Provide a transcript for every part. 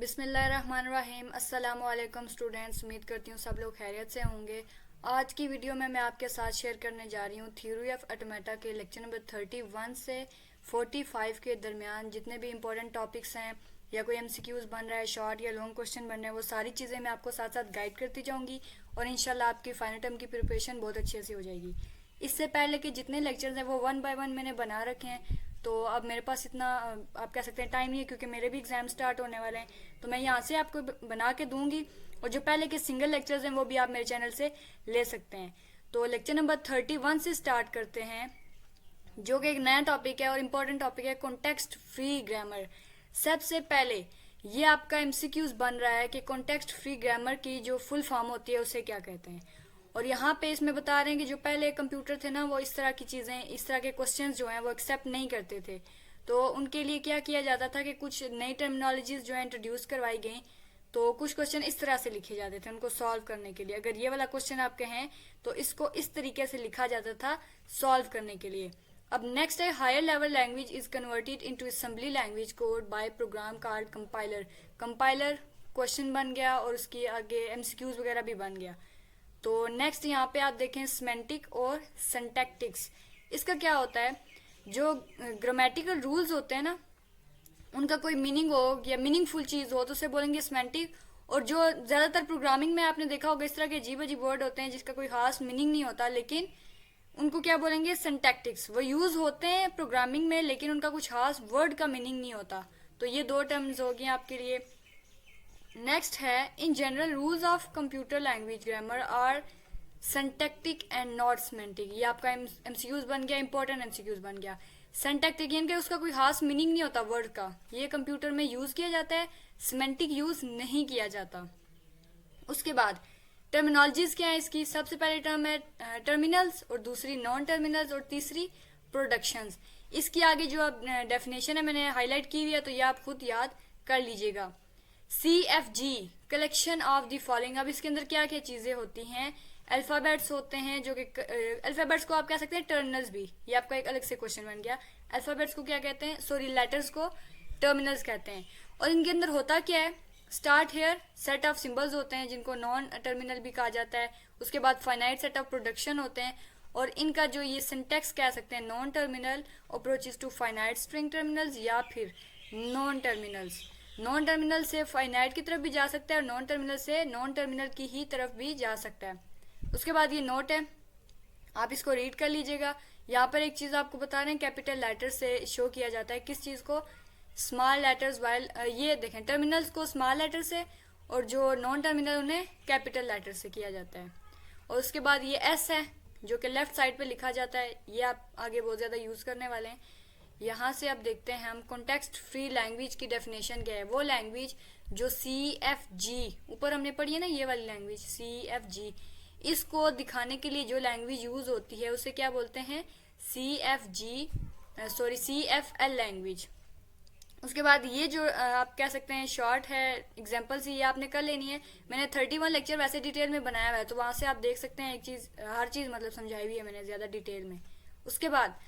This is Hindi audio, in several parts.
बिस्मिल्लाहिर्रहमानिर्रहीम। अस्सलाम वालेकुम स्टूडेंट्स, उम्मीद करती हूँ सब लोग खैरियत से होंगे। आज की वीडियो में मैं आपके साथ शेयर करने जा रही हूँ थ्योरी ऑफ ऑटोमेटा के लेक्चर नंबर 31 से 45 के दरमियान जितने भी इंपॉर्टेंट टॉपिक्स हैं या कोई एमसीक्यूज बन रहा है, शॉर्ट या लॉन्ग क्वेश्चन बन रहे हैं, वो सारी चीज़ें मैं आपको साथ साथ गाइड करती जाऊँगी और इंशाल्लाह आपकी फाइनल टर्म की प्रिपरेशन बहुत अच्छे से हो जाएगी। इससे पहले के जितने लेक्चर्स हैं वो 1 बाय 1 मैंने बना रखे हैं, तो अब मेरे पास इतना आप कह सकते हैं टाइम नहीं है क्योंकि मेरे भी एग्जाम स्टार्ट होने वाले हैं, तो मैं यहाँ से आपको बना के दूंगी और जो पहले के सिंगल लेक्चर्स हैं वो भी आप मेरे चैनल से ले सकते हैं। तो लेक्चर नंबर 31 से स्टार्ट करते हैं, जो कि एक नया टॉपिक है और इम्पोर्टेंट टॉपिक है, कॉन्टेक्स्ट फ्री ग्रामर। सबसे पहले ये आपका एमसीक्यूज बन रहा है कि कॉन्टेक्स्ट फ्री ग्रामर की जो फुल फॉर्म होती है उसे क्या कहते हैं, और यहाँ पे इसमें बता रहे हैं कि जो पहले कंप्यूटर थे ना वो इस तरह की चीज़ें, इस तरह के क्वेश्चंस जो हैं वो एक्सेप्ट नहीं करते थे। तो उनके लिए क्या किया जाता था कि कुछ नई टर्मिनोलॉजीज जो है इंट्रोड्यूस करवाई गई, तो कुछ क्वेश्चन इस तरह से लिखे जाते थे उनको सॉल्व करने के लिए। अगर ये वाला क्वेश्चन आपके हैं तो इसको इस तरीके से लिखा जाता था सॉल्व करने के लिए। अब नेक्स्ट है higher level language is converted into assembly language code by program card compiler. Compiler question बन गया और उसकी आगे एमसीक्यूज वगैरह भी बन गया। तो नेक्स्ट यहाँ पे आप देखें सिमेंटिक और सिंटैक्टिक्स। इसका क्या होता है, जो ग्रामेटिकल रूल्स होते हैं ना उनका कोई मीनिंग हो या मीनिंगफुल चीज़ हो तो उसे बोलेंगे सिमेंटिक, और जो ज़्यादातर प्रोग्रामिंग में आपने देखा होगा इस तरह के अजीब अजीब वर्ड होते हैं जिसका कोई खास मीनिंग नहीं होता, लेकिन उनको क्या बोलेंगे सिंटैक्टिक्स। वो यूज़ होते हैं प्रोग्रामिंग में लेकिन उनका कुछ खास वर्ड का मीनिंग नहीं होता। तो ये दो टर्म्स हो गई आपके लिए। नेक्स्ट है in general rules of computer language grammar are syntactic and not semantic. ये आपका एमसीक्यूज बन गया, इंपॉर्टेंट एमसीक्यूज बन गया। सिंटैक्टिक यानी कि उसका कोई खास मीनिंग नहीं होता वर्ड का, ये कंप्यूटर में यूज किया जाता है, सिमेंटिक यूज नहीं किया जाता। उसके बाद टर्मिनोलॉजीज क्या है इसकी, सबसे पहले टर्म है टर्मिनल्स और दूसरी नॉन टर्मिनल्स और तीसरी प्रोडक्शंस। इसकी आगे जो आप डेफिनेशन है मैंने हाईलाइट की हुई है, तो ये आप खुद याद कर लीजिएगा। CFG collection of the following. अब इसके अंदर क्या क्या चीज़ें होती हैं, अल्फ़ाबेट्स होते हैं, जो कि अल्फ़ाबेट्स को आप कह सकते हैं टर्मिनल्स भी, ये आपका एक अलग से क्वेश्चन बन गया। अल्फ़ाबेट्स को क्या कहते हैं, सॉरी लेटर्स को टर्मिनल्स कहते हैं। और इनके अंदर होता क्या है, start here set of symbols होते हैं जिनको नॉन टर्मिनल भी कहा जाता है। उसके बाद फाइनाइट सेट ऑफ प्रोडक्शन होते हैं, और इनका जो ये सिंटेक्स कह सकते हैं non terminal approaches to finite string terminals या फिर नॉन टर्मिनल्स। नॉन टर्मिनल से फाइनाइट की तरफ भी जा सकता है और नॉन टर्मिनल से नॉन टर्मिनल की ही तरफ भी जा सकता है। उसके बाद ये नोट है, आप इसको रीड कर लीजिएगा। यहाँ पर एक चीज़ आपको बता रहे हैं, कैपिटल लेटर से शो किया जाता है किस चीज़ को, स्मॉल लेटर्स, वाइल ये देखें टर्मिनल्स को स्मॉल लेटर से और जो नॉन टर्मिनल उन्हें कैपिटल लेटर से किया जाता है। और उसके बाद ये एस है जो कि लेफ्ट साइड पे लिखा जाता है, ये आप आगे बहुत ज़्यादा यूज़ करने वाले हैं। यहाँ से अब देखते हैं हम कॉन्टेक्स्ट फ्री लैंग्वेज की डेफिनेशन क्या है। वो लैंग्वेज जो CFG ऊपर हमने पढ़ी है ना, ये वाली लैंग्वेज CFG, इसको दिखाने के लिए जो लैंग्वेज यूज़ होती है उसे क्या बोलते हैं, CFL लैंग्वेज। उसके बाद ये जो आप कह सकते हैं शॉर्ट है एग्जाम्पल्स, ये आपने कर लेनी है। मैंने 31 लेक्चर वैसे डिटेल में बनाया हुआ है, तो वहाँ से आप देख सकते हैं एक चीज़, हर चीज़ मतलब समझाई हुई है मैंने ज़्यादा डिटेल में। उसके बाद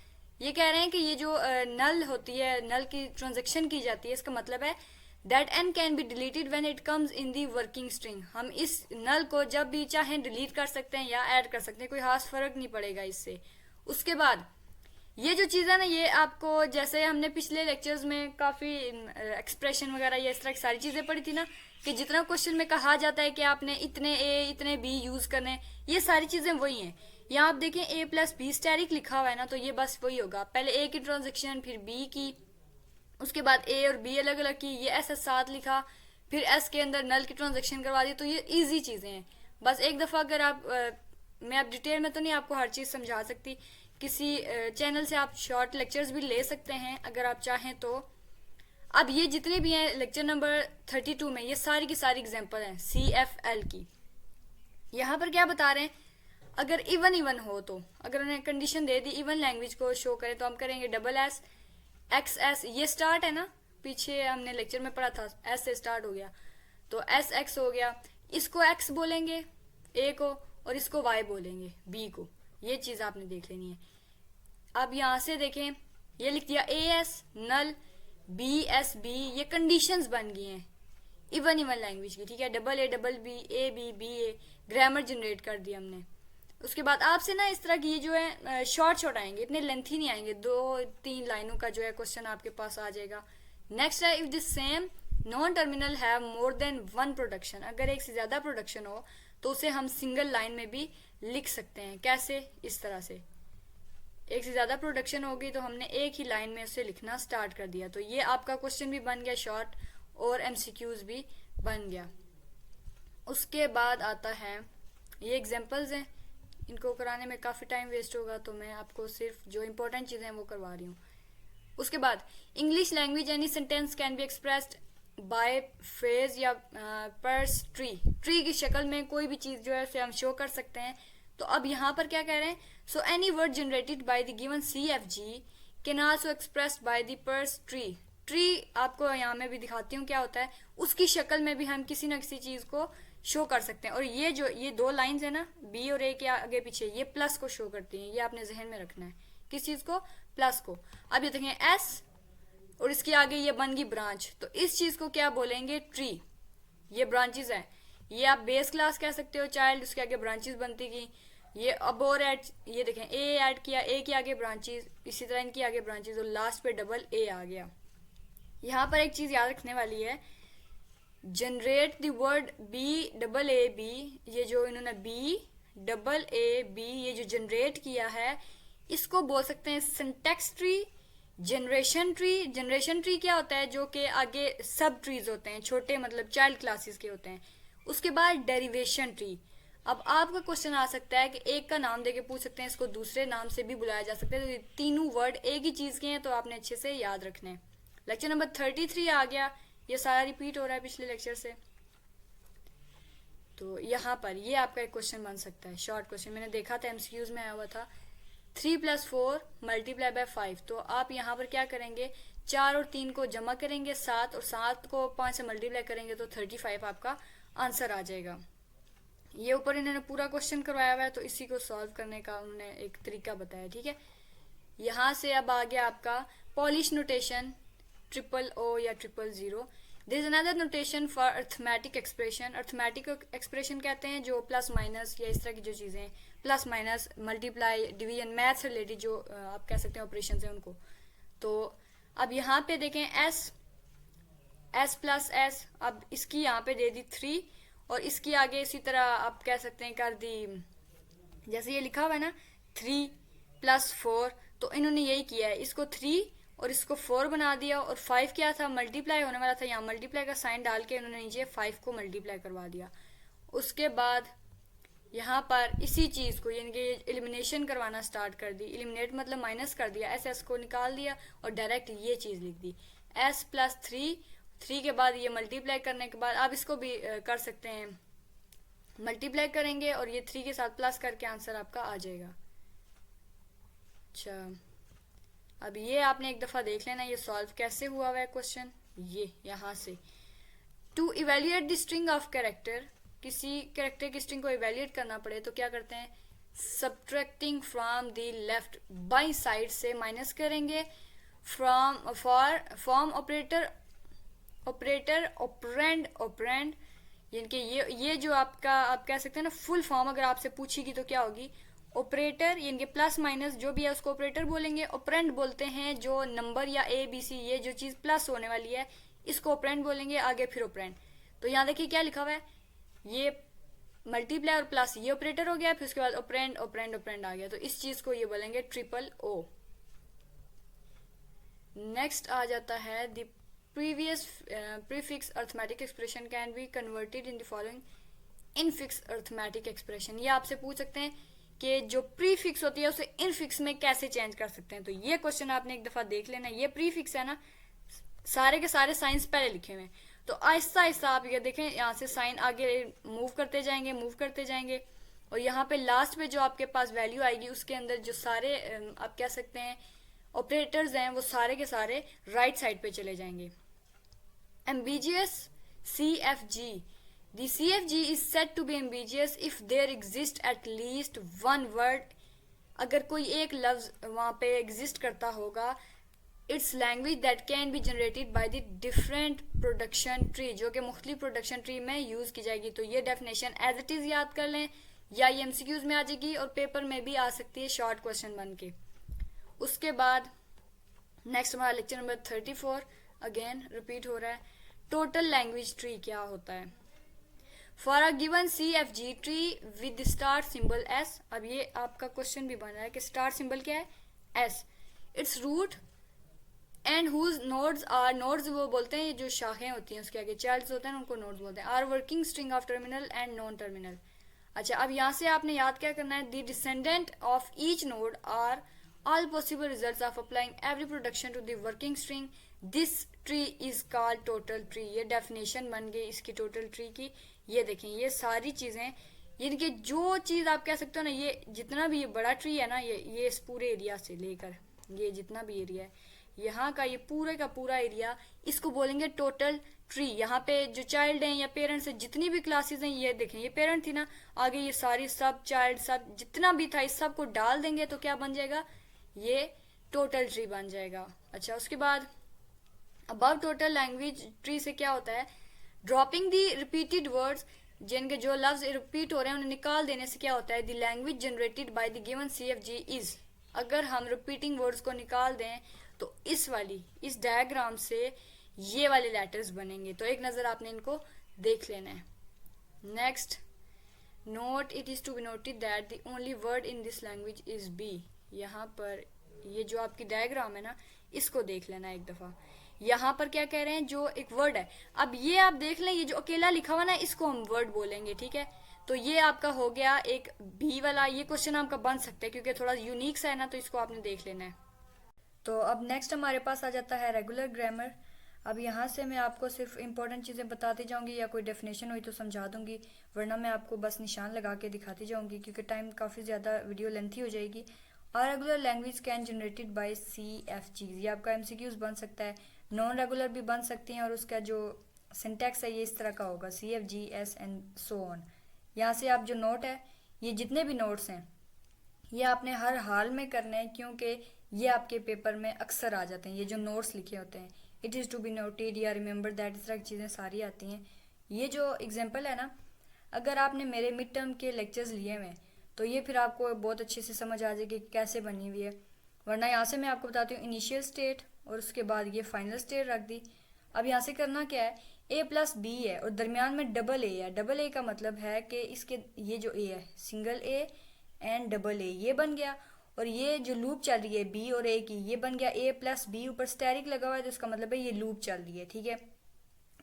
ये कह रहे हैं कि ये जो नल होती है, नल की ट्रांजेक्शन की जाती है, इसका मतलब है that N can be deleted when it comes in the working string. हम इस नल को जब भी चाहें डिलीट कर सकते हैं या ऐड कर सकते हैं, कोई खास फर्क नहीं पड़ेगा इससे। उसके बाद ये जो चीज़ है ना, ये आपको जैसे हमने पिछले लेक्चर्स में काफ़ी एक्सप्रेशन वगैरह या इस तरह की सारी चीज़ें पढ़ी थी ना, कि जितना क्वेश्चन में कहा जाता है कि आपने इतने ए इतने बी यूज़ करने, ये सारी चीज़ें वही हैं। यहाँ आप देखें A+B स्टेरिक लिखा हुआ है ना, तो ये बस वही होगा, पहले A की ट्रांजेक्शन फिर B की, उसके बाद A और B अलग अलग की, ये SS साथ लिखा, फिर S के अंदर नल की ट्रांजेक्शन करवा दी। तो ये इजी चीज़ें हैं, बस एक दफ़ा अगर आप मैं अब डिटेल में तो नहीं आपको हर चीज़ समझा सकती, किसी चैनल से आप शॉर्ट लेक्चर्स भी ले सकते हैं अगर आप चाहें तो। अब ये जितने भी हैं लेक्चर नंबर 32 में, ये सारी की सारी एग्जांपल हैं CFL की। यहाँ पर क्या बता रहे हैं, अगर इवन हो तो अगर उन्हें कंडीशन दे दी इवन लैंग्वेज को शो करें तो हम करेंगे SS XS, ये स्टार्ट है ना, पीछे हमने लेक्चर में पढ़ा था S से स्टार्ट हो गया, तो SX हो गया, इसको X बोलेंगे A को और इसको Y बोलेंगे B को, ये चीज़ आपने देख लेनी है। अब यहाँ से देखें, ये लिख दिया AS नल BSB, ये कंडीशंस बन गई हैं। इवन लैंग्वेज की, ठीक है, double B A B A, grammar generate कर दिया हमने। उसके बाद आपसे ना इस तरह की ये जो है शॉर्ट आएंगे, इतने लेंथी नहीं आएंगे, 2-3 लाइनों का जो है क्वेश्चन आपके पास आ जाएगा। नेक्स्ट है, if this same non terminal have more than one production, अगर एक से ज्यादा प्रोडक्शन हो तो उसे हम सिंगल लाइन में भी लिख सकते हैं। कैसे? इस तरह से, एक से ज्यादा प्रोडक्शन होगी तो हमने एक ही लाइन में उसे लिखना स्टार्ट कर दिया, तो ये आपका क्वेश्चन भी बन गया शॉर्ट और एमसीक्यूज भी बन गया। उसके बाद आता है, ये एग्जांपल्स हैं, इनको कराने में काफ़ी टाइम वेस्ट होगा तो मैं आपको सिर्फ जो इंपॉर्टेंट चीज़ें हैं वो करवा रही हूँ। उसके बाद, English language any sentence can be expressed by phrase या पर्स ट्री की शक्ल में कोई भी चीज़ जो है उसे हम शो कर सकते हैं। तो अब यहाँ पर क्या कह रहे हैं, so any word generated by the given CFG can also expressed by the purse tree आपको यहाँ में भी दिखाती हूँ क्या होता है, उसकी शक्ल में भी हम किसी न किसी चीज़ को शो कर सकते हैं। और ये 2 लाइंस है ना, बी और ए के आगे पीछे, ये प्लस को शो करती हैं, ये आपने जहन में रखना है, किस चीज को, प्लस को। अब ये देखें एस और इसके आगे ये बन गई ब्रांच, तो इस चीज को क्या बोलेंगे, ट्री। ये ब्रांचेस है, ये आप बेस क्लास कह सकते हो चाइल्ड, उसके आगे ब्रांचेस बनती गई। ये अब और ऐड, ये देखें ए ऐड किया, ए के आगे ब्रांचेस, इसी तरह इनकी आगे ब्रांचेस और लास्ट पे डबल ए आ गया। यहाँ पर एक चीज याद रखने वाली है, जनरेट द वर्ड BAAB, ये जो इन्होंने BAAB ये जो जनरेट किया है, इसको बोल सकते हैं सिंटैक्स ट्री, जनरेशन ट्री क्या होता है, जो कि आगे सब ट्रीज होते हैं, छोटे मतलब चाइल्ड क्लासेस के होते हैं। उसके बाद डेरिवेशन ट्री। अब आपका क्वेश्चन आ सकता है कि एक का नाम देके पूछ सकते हैं, इसको दूसरे नाम से भी बुलाया जा सकता है, तो ये तीनों वर्ड एक ही चीज के हैं, तो आपने अच्छे से याद रखने हैं। लेक्चर नंबर 33 आ गया, ये सारा रिपीट हो रहा है पिछले लेक्चर से। तो यहाँ पर ये आपका एक क्वेश्चन बन सकता है, शॉर्ट क्वेश्चन, मैंने देखा था एमसीक्यूज में आया हुआ था। 3 + 4 × 5, तो आप यहाँ पर क्या करेंगे, 4 और 3 को जमा करेंगे 7, और 7 को 5 से मल्टीप्लाई करेंगे तो 35 आपका आंसर आ जाएगा। ये ऊपर इन्होंने पूरा क्वेश्चन करवाया हुआ है, तो इसी को सॉल्व करने का उन्होंने एक तरीका बताया, ठीक है। यहाँ से अब आ गया आपका पॉलिश नोटेशन, OO या 000। There is another notation for arithmetic expression। Arithmetic expression कहते हैं जो प्लस माइनस या इस तरह की जो चीज़ें, plus minus, multiply, division, maths related जो आप कह सकते हैं ऑपरेशन है उनको। तो अब यहाँ पे देखें S + S, अब इसकी यहाँ पे दे दी 3 और इसकी आगे इसी तरह आप कह सकते हैं कर दी, जैसे ये लिखा हुआ है ना 3 + 4, तो इन्होंने यही किया है, इसको 3 और इसको 4 बना दिया, और 5 क्या था, मल्टीप्लाई होने वाला था, यहाँ मल्टीप्लाई का साइन डाल के उन्होंने नीचे 5 को मल्टीप्लाई करवा दिया। उसके बाद यहाँ पर इसी चीज़ को यानी कि एलिमिनेशन करवाना स्टार्ट कर दी, एलिमिनेट मतलब माइनस कर दिया, S को निकाल दिया और डायरेक्ट ये चीज़ लिख दी, S + 3 के बाद ये मल्टीप्लाई करने के बाद आप इसको भी कर सकते हैं, मल्टीप्लाई करेंगे और ये 3 के साथ प्लस करके आंसर आपका आ जाएगा। अच्छा, अब ये आपने एक दफ़ा देख लेना ये सॉल्व कैसे हुआ हुआ है क्वेश्चन। ये यहाँ से, to evaluate the string of character, किसी कैरेक्टर की स्ट्रिंग को इवेल्युएट करना पड़े तो क्या करते हैं, subtracting from the left, by side से माइनस करेंगे, फ्रॉम ऑपरेटर ऑपरेंड, यानी कि ये जो आपका आप कह सकते हैं ना फुल फॉर्म अगर आपसे पूछेगी तो क्या होगी, ऑपरेटर यानी कि प्लस माइनस जो भी है उसको ऑपरेटर बोलेंगे, ऑपरेंड बोलते हैं जो नंबर या ABC ये जो चीज़ प्लस होने वाली है इसको ऑपरेंड बोलेंगे, आगे फिर ऑपरेंड। तो यहाँ देखिए क्या लिखा हुआ है, ये मल्टीप्लाई और प्लस ये ऑपरेटर हो गया, फिर उसके बाद ऑपरेंड आ गया, तो इस चीज़ को ये बोलेंगे OO। नेक्स्ट आ जाता है the prefix arithmetic expression can be converted in the following infix arithmetic expression. ये आपसे पूछ सकते हैं कि जो प्रीफिक्स होती है उसे इनफिक्स में कैसे चेंज कर सकते हैं, तो ये क्वेश्चन आपने एक दफा देख लेना। ये प्रीफिक्स है ना, सारे के सारे साइंस पहले लिखे हुए हैं, तो आहिस्ता आहिस्ता आप ये देखें यहाँ से साइन आगे मूव करते जाएंगे और यहाँ पे लास्ट में जो आपके पास वैल्यू आएगी उसके अंदर जो सारे आप कह सकते हैं ऑपरेटर्स हैं वो सारे के सारे राइट साइड पे चले जाएंगे। Ambitious CFG, the CFG is said to be ambiguous if there exists at least one word, अगर कोई एक लफ्ज वहाँ पे एग्जिस्ट करता होगा it's language that can be generated by the different production tree, जो कि मुख्तलिफ प्रोडक्शन ट्री में यूज़ की जाएगी। तो ये डेफिनेशन एज इट इज़ याद कर लें, या ये एमसीक्यूज में आ जाएगी और पेपर में भी आ सकती है शॉर्ट क्वेश्चन बन के। उसके बाद नेक्स्ट हमारा लेक्चर नंबर 34 अगेन रिपीट हो रहा है। टोटल लैंग्वेज ट्री क्या होता है? For a given CFG tree with star symbol S, अब ये आपका क्वेश्चन भी बन रहा है कि स्टार सिंबल क्या है? S। It's root and whose nodes are, nodes वो बोलते हैं जो शाखें होती हैं उसके आगे चाइल्ड्स होते हैं उनको नोड्स बोलते हैं। Are working string of terminal and non terminal. अच्छा, अब यहाँ से आपने याद क्या करना है? The descendant of each node are all possible results of applying every production to the working string. This tree is called total tree। ये डेफिनेशन बन गई इसकी टोटल ट्री की। ये देखें, ये सारी चीज़ें, यानी कि जो चीज़ आप कह सकते हो ना, ये जितना भी ये बड़ा ट्री है ना, ये इस पूरे एरिया से लेकर ये जितना भी एरिया है यहाँ का, ये पूरे का पूरा एरिया, इसको बोलेंगे टोटल ट्री। यहाँ पे जो चाइल्ड हैं या पेरेंट्स हैं, जितनी भी क्लासेस हैं, ये देखें, ये पेरेंट थी ना, आगे ये सारी सब चाइल्ड सब जितना भी था इस सब को डाल देंगे तो क्या बन जाएगा? ये टोटल ट्री बन जाएगा। अच्छा, उसके बाद अबव टोटल लैंग्वेज ट्री से क्या होता है? ड्रॉपिंग दी रिपीटेड वर्ड्स, जिनके जो लफ्ज रिपीट हो रहे हैं उन्हें निकाल देने से क्या होता है? The language generated by the given CFG is. अगर हम रिपीटिंग वर्ड्स को निकाल दें तो इस डायग्राम से ये वाले लेटर्स बनेंगे। तो एक नज़र आपने इनको देख लेना है। Next, note it is to be noted that the only word in this language is B. यहाँ पर ये जो आपकी डायग्राम है ना, इसको देख लेना एक दफ़ा। यहाँ पर क्या कह रहे हैं? जो एक वर्ड है, अब ये आप देख लें, ये जो अकेला लिखा हुआ ना, इसको हम वर्ड बोलेंगे, ठीक है? तो ये आपका हो गया एक बी वाला। ये क्वेश्चन आपका बन सकता है क्योंकि थोड़ा यूनिक सा है ना, तो इसको आपने देख लेना है। तो अब नेक्स्ट हमारे पास आ जाता है रेगुलर ग्रामर। अब यहाँ से मैं आपको सिर्फ इंपॉर्टेंट चीज़ें बताती जाऊँगी, या कोई डेफिनेशन हुई तो समझा दूँगी, वरना मैं आपको बस निशान लगा के दिखाती जाऊँगी क्योंकि टाइम काफ़ी ज़्यादा वीडियो लेंथी हो जाएगी। और regular language can generated by CFG, ये आपका MCQs बन सकता है, नॉन रेगुलर भी बन सकती हैं, और उसका जो सिंटैक्स है ये इस तरह का होगा, CFG S and so on. यहाँ से आप जो नोट है, ये जितने भी नोट्स हैं ये आपने हर हाल में करना है क्योंकि ये आपके पेपर में अक्सर आ जाते हैं, ये जो नोट्स लिखे होते हैं। It is to be noted या रिमेंबर दैट, इस तरह की चीज़ें सारी आती हैं। ये जो एग्जांपल है ना, अगर आपने मेरे मिड टर्म के लेक्चर्स लिए हुए तो ये फिर आपको बहुत अच्छे से समझ आ जाएगी कैसे बनी हुई है। वरना यहाँ से मैं आपको बताती हूँ इनिशियल स्टेट और उसके बाद ये फाइनल स्टेट रख दी। अब यहाँ से करना क्या है? A+B है और दरमियान में डबल A है। डबल A का मतलब है कि इसके ये जो A है, single A and double A, ये बन गया। और ये जो लूप चल रही है B और A की, ये बन गया A+B, ऊपर स्टेरिक लगा हुआ है तो इसका मतलब है ये लूप चल रही है, ठीक है?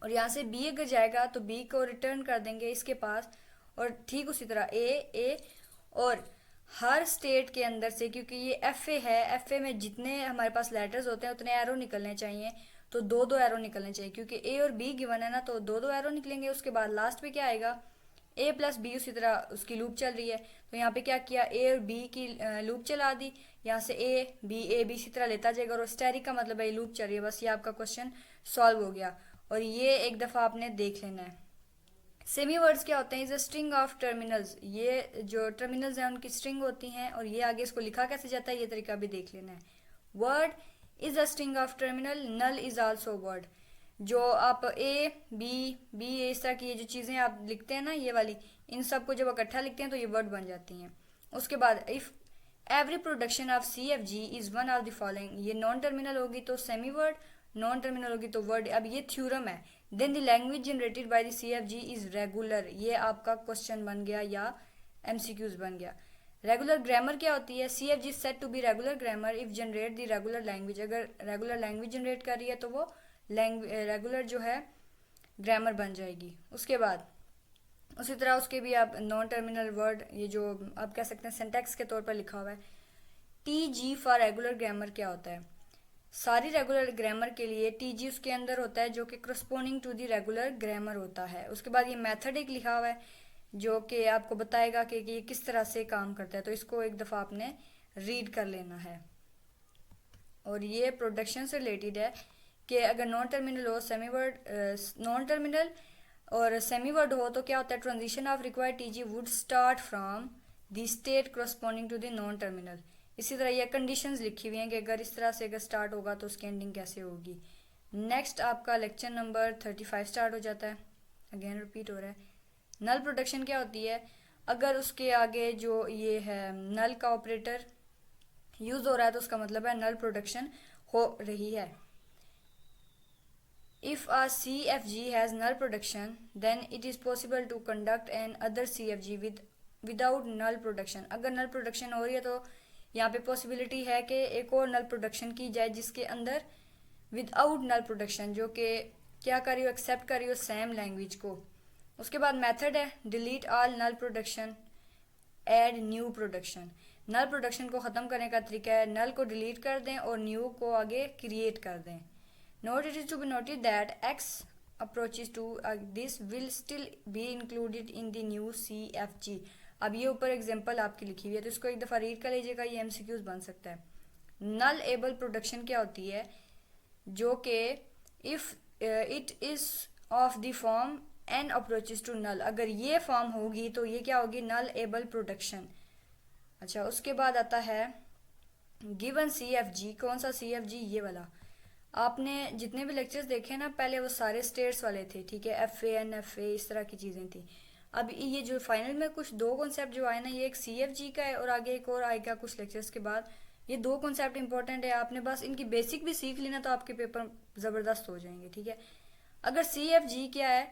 और यहाँ से B अगर जाएगा तो B को रिटर्न कर देंगे इसके पास, और ठीक उसी तरह A और हर स्टेट के अंदर से, क्योंकि ये FA है, FA में जितने हमारे पास लेटर्स होते हैं उतने एरो निकलने चाहिए, तो दो दो एरो निकलने चाहिए क्योंकि A और B गिवन है ना, तो दो दो एरो निकलेंगे। उसके बाद लास्ट पे क्या आएगा? A+B, उसी तरह उसकी लूप चल रही है तो यहाँ पे क्या किया? A और B की लूप चला दी, यहाँ से A B इसी तरह लेता जाएगा, और स्टेरिक का मतलब है लूप चल रही है। बस ये आपका क्वेश्चन सॉल्व हो गया, और ये एक दफ़ा आपने देख लेना है। सेमी वर्ड्स क्या होते हैं? Is a string of terminals, ये जो टर्मिनल्स हैं उनकी स्ट्रिंग होती हैं, और ये आगे इसको लिखा कैसे जाता है ये तरीका भी देख लेना है। Word is a string of terminal, null is also word. जो आप B इस तरह की ये जो चीज़ें आप लिखते हैं ना, ये वाली, इन सब को जब इकट्ठा लिखते हैं तो ये वर्ड बन जाती हैं। उसके बाद if every production of CFG is one of the following, ये नॉन टर्मिनल होगी तो सेमी वर्ड, नॉन टर्मिनल होगी तो वर्ड। अब ये थ्योरम है। Then the language generated by the CFG is regular, ये आपका क्वेश्चन बन गया या MCQs बन गया। रेगुलर ग्रामर क्या होती है? CFG set to be regular grammar if generate the regular language, अगर रेगुलर लैंग्वेज जनरेट कर रही है तो वो रेगुलर जो है ग्रामर बन जाएगी। उसके बाद उसी तरह उसके भी आप नॉन टर्मिनल वर्ड, ये जो आप कह सकते हैं सिंटैक्स के तौर पर लिखा हुआ है। TG फॉर रेगुलर ग्रामर क्या होता है? सारी रेगुलर ग्रामर के लिए TG उसके अंदर होता है जो कि corresponding to the regular grammar होता है। उसके बाद ये मेथड एक लिखा हुआ है जो कि आपको बताएगा कि ये किस तरह से काम करता है, तो इसको एक दफ़ा आपने रीड कर लेना है। और ये प्रोडक्शन से रिलेटेड है कि अगर नॉन टर्मिनल हो, सेमी वर्ड, नॉन टर्मिनल और सेमी वर्ड हो तो क्या होता है? Transition of required TG would start from the state corresponding to the non terminal. इसी तरह ये कंडीशंस लिखी हुई हैं कि अगर इस तरह से अगर स्टार्ट होगा तो उसकी एंडिंग कैसे होगी। नेक्स्ट आपका लेक्चर नंबर 35 स्टार्ट हो जाता है, अगेन रिपीट हो रहा है। नल प्रोडक्शन क्या होती है, अगर उसके आगे जो ये है नल का ऑपरेटर यूज हो रहा है तो उसका मतलब है नल प्रोडक्शन हो रही है। If a CFG has null production, then it is possible to conduct an other CFG without null production। अगर null production हो रही है तो यहाँ पे possibility है कि एक और null production की जाए जिसके अंदर without null production, जो कि क्या कर रही हो, accept कर रही हो सेम लैंग्वेज को। उसके बाद method है delete all null production, add new production। null production को ख़त्म करने का तरीका है null को delete कर दें और new को आगे create कर दें। Note, it is to be noted that X approaches to this will still be included in the new CFG। अब ये ऊपर एग्जांपल आपकी लिखी हुई है तो इसको एक दफ़ा रीड कर लीजिएगा, ये MCQs बन सकता है। नल एबल प्रोडक्शन क्या होती है, जो कि if it is of the form n approaches to null, अगर ये फॉर्म होगी तो ये क्या होगी, नल एबल प्रोडक्शन। अच्छा, उसके बाद आता है गिवन CFG। कौन सा CFG, ये वाला। आपने जितने भी लेक्चर्स देखे ना पहले वो सारे स्टेट्स वाले थे, ठीक है, FA NFA इस तरह की चीज़ें थी। अब ये जो फाइनल में कुछ दो कॉन्सेप्ट जो आए ना, ये एक CFG का है और आगे एक और आएगा कुछ लेक्चर्स के बाद। ये दो कॉन्सेप्ट इंपॉर्टेंट है, आपने बस इनकी बेसिक भी सीख लेना तो आपके पेपर ज़बरदस्त हो जाएंगे, ठीक है। अगर CFG क्या है,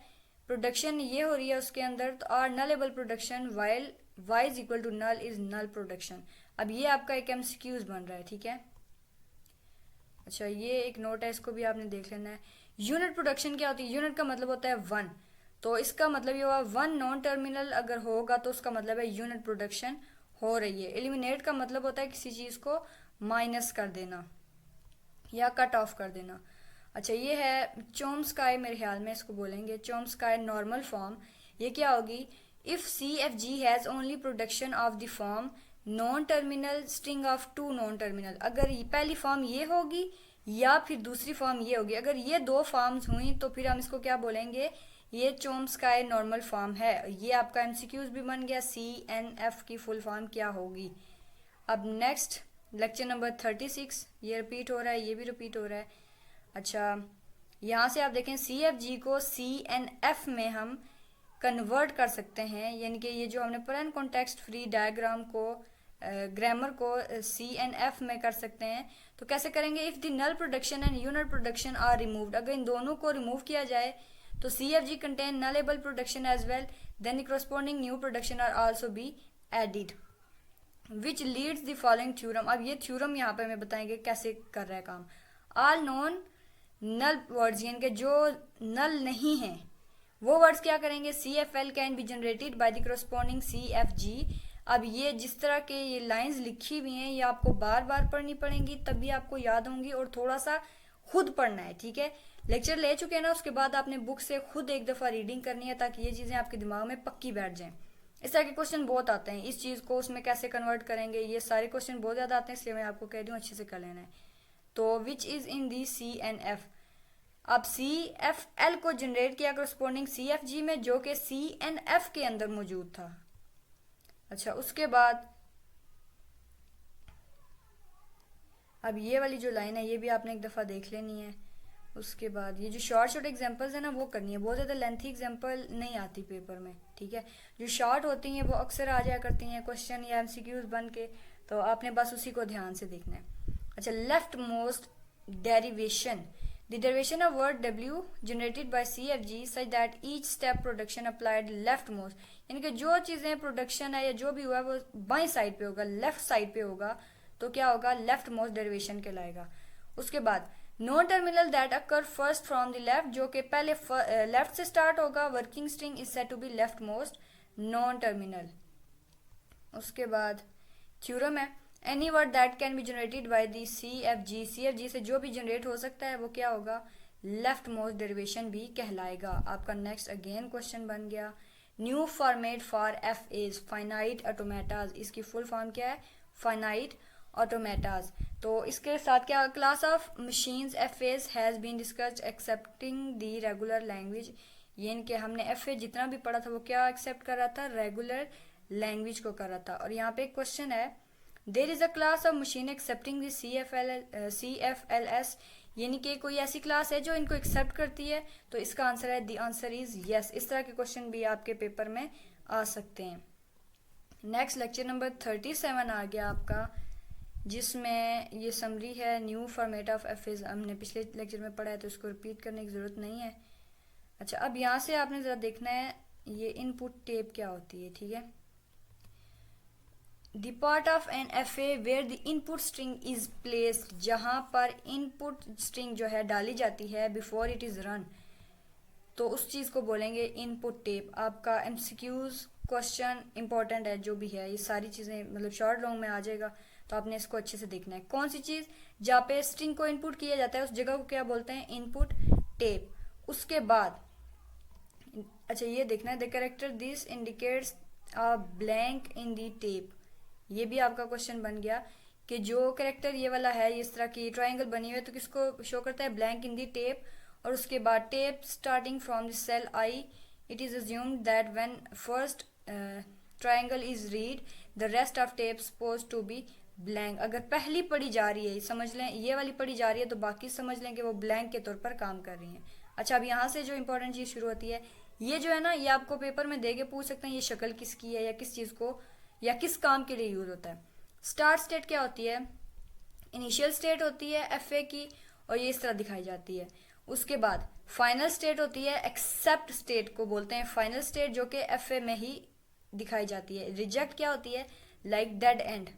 प्रोडक्शन ये हो रही है उसके अंदर, तो are nullable production while y is equal to null is null production. अब ये आपका एक MCQs बन रहा है, ठीक है। अच्छा, ये एक नोट है, इसको भी आपने देख लेना है। यूनिट प्रोडक्शन क्या होती है, यूनिट का मतलब होता है वन, तो इसका मतलब ये हुआ वन नॉन टर्मिनल अगर होगा तो उसका मतलब है यूनिट प्रोडक्शन हो रही है। एलिमिनेट का मतलब होता है किसी चीज़ को माइनस कर देना या कट ऑफ कर देना। अच्छा, ये है चोम्स्काई, मेरे ख्याल में इसको बोलेंगे चोम्स्काई नॉर्मल फॉर्म। ये क्या होगी, if CFG has only production of the form non terminal string of two non terminal. अगर पहली फॉर्म ये होगी या फिर दूसरी फॉर्म ये होगी, अगर ये दो फॉर्म्स हुई तो फिर हम इसको क्या बोलेंगे, ये चोम्स्काई नॉर्मल फॉर्म है। ये आपका MCQs भी बन गया, CNF की फुल फॉर्म क्या होगी। अब नेक्स्ट लेक्चर नंबर 36, ये रिपीट हो रहा है, ये भी रिपीट हो रहा है। अच्छा, यहाँ से आप देखें CFG को CNF में हम कन्वर्ट कर सकते हैं, यानी कि ये जो हमने पढ़ा कॉन्टेक्स्ट फ्री डायग्राम को ग्रामर को CNF में कर सकते हैं। तो कैसे करेंगे, if the null production and unit production are removed, अगर इन दोनों को रिमूव किया जाए तो CFG contain nullable production as well, then the corresponding new production are also be added which leads the following theorem. अब ये थ्योरम यहाँ पे हमें बताएंगे कैसे कर रहा है काम। ऑल नॉन नल वर्ड्स, यानी कि जो नल नहीं है वो वर्ड्स क्या करेंगे, CFL can be generated by the corresponding CFG। अब ये जिस तरह के ये लाइंस लिखी हुई हैं ये आपको बार बार पढ़नी पड़ेंगी, तभी आपको याद होंगी, और थोड़ा सा खुद पढ़ना है, ठीक है। लेक्चर ले चुके हैं ना, उसके बाद आपने बुक से खुद एक दफ़ा रीडिंग करनी है ताकि ये चीज़ें आपके दिमाग में पक्की बैठ जाएं। इस तरह के क्वेश्चन बहुत आते हैं, इस चीज़ को उसमें कैसे कन्वर्ट करेंगे, ये सारे क्वेश्चन बहुत ज़्यादा आते हैं, इसलिए मैं आपको कह रही हूँ अच्छे से कर लेना है। तो विच इज़ इन दी CNF। अब CFL को जनरेट किया करस्पॉन्डिंग CFG में, जो कि CNF के अंदर मौजूद था। अच्छा, उसके बाद अब ये वाली जो लाइन है ये भी आपने एक दफ़ा देख लेनी है। उसके बाद ये जो शॉर्ट शॉर्ट एग्जांपल्स है ना वो करनी है, बहुत ज़्यादा लेंथी एग्जांपल नहीं आती पेपर में, ठीक है। जो शॉर्ट होती हैं वो अक्सर आ जाया करती हैं क्वेश्चन या MCQs बन के, तो आपने बस उसी को ध्यान से देखना है। अच्छा, left most derivation, the derivation of word W generated by CFG such that each step production applied leftmost, यानी कि जो चीज़ें प्रोडक्शन है या जो भी हुआ वो बाई साइड पे होगा, लेफ्ट साइड पे होगा, तो क्या होगा, लेफ्ट मोस्ट डेरिवेशन कहलाएगा। उसके बाद no terminal that occur first from the left, जो कि पहले लेफ्ट से स्टार्ट होगा, working string is said to be left most non terminal. उसके बाद थ्योरम है, any word that can be generated by the CFG से जो भी जनरेट हो सकता है वो क्या होगा, लेफ्ट मोस्ट डेरिवेशन भी कहलाएगा। आपका नेक्स्ट अगेन क्वेश्चन बन गया, new format for FAs finite automatas, इसकी फुल फॉर्म क्या है, फाइनाइट ऑटोमेटाज। तो इसके साथ क्या, class of machines FAs has been discussed accepting the regular language, यानी कि हमने FA जितना भी पढ़ा था वो क्या एक्सेप्ट कर रहा था, रेगुलर लैंग्वेज को कर रहा था। और यहाँ पे एक क्वेश्चन है, there is a class of machine accepting the CFLS, यानी कि कोई ऐसी क्लास है जो इनको एक्सेप्ट करती है, तो इसका आंसर है द आंसर इज़ यस। इस तरह के क्वेश्चन भी आपके पेपर में आ सकते हैं। नेक्स्ट लेक्चर नंबर 37 आ गया आपका, जिसमें ये समरी है न्यू फॉर्मेट ऑफ एफेज। हमने पिछले लेक्चर में पढ़ा है तो इसको रिपीट करने की ज़रूरत नहीं है। अच्छा, अब यहाँ से आपने ज़रा देखना है ये इनपुट टेप क्या होती है, ठीक है। The part of N F A where the input string is placed, जहाँ पर इनपुट स्ट्रिंग जो है डाली जाती है बिफोर इट इज़ रन, तो उस चीज़ को बोलेंगे इनपुट टेप। आपका एमसीक्यूज क्वेश्चन इंपॉर्टेंट है, जो भी है ये सारी चीज़ें मतलब शॉर्ट लॉन्ग में आ जाएगा, तो आपने इसको अच्छे से देखना है। कौन सी चीज़ जहाँ पे स्ट्रिंग को इनपुट किया जाता है उस जगह को क्या बोलते हैं, इनपुट टेप। उसके बाद अच्छा ये देखना है the character this indicates a blank in the tape. ये भी आपका क्वेश्चन बन गया कि जो कैरेक्टर ये वाला है, इस तरह की ट्राइंगल बनी हुई है, तो किसको शो करता है, ब्लैंक इन द टेप। और उसके बाद tape starting from the cell I, it is assumed that when first triangle is read the rest of tape suppose to be blank. अगर पहली पढ़ी जा रही है, समझ लें ये वाली पढ़ी जा रही है, तो बाकी समझ लें कि वो ब्लैंक के तौर पर काम कर रही हैं। अच्छा, अब यहाँ से जो इंपॉर्टेंट चीज़ शुरू होती है, ये जो है ना, ये आपको पेपर में दे के पूछ सकते हैं ये शक्ल किसकी है या किस चीज़ को या किस काम के लिए यूज होता है। स्टार्ट स्टेट क्या होती है, इनिशियल स्टेट होती है एफए की, और ये इस तरह दिखाई जाती है। उसके बाद फाइनल स्टेट होती है, एक्सेप्ट स्टेट को बोलते हैं फाइनल स्टेट, जो कि एफए में ही दिखाई जाती है। रिजेक्ट क्या होती है, लाइक डेड एंड।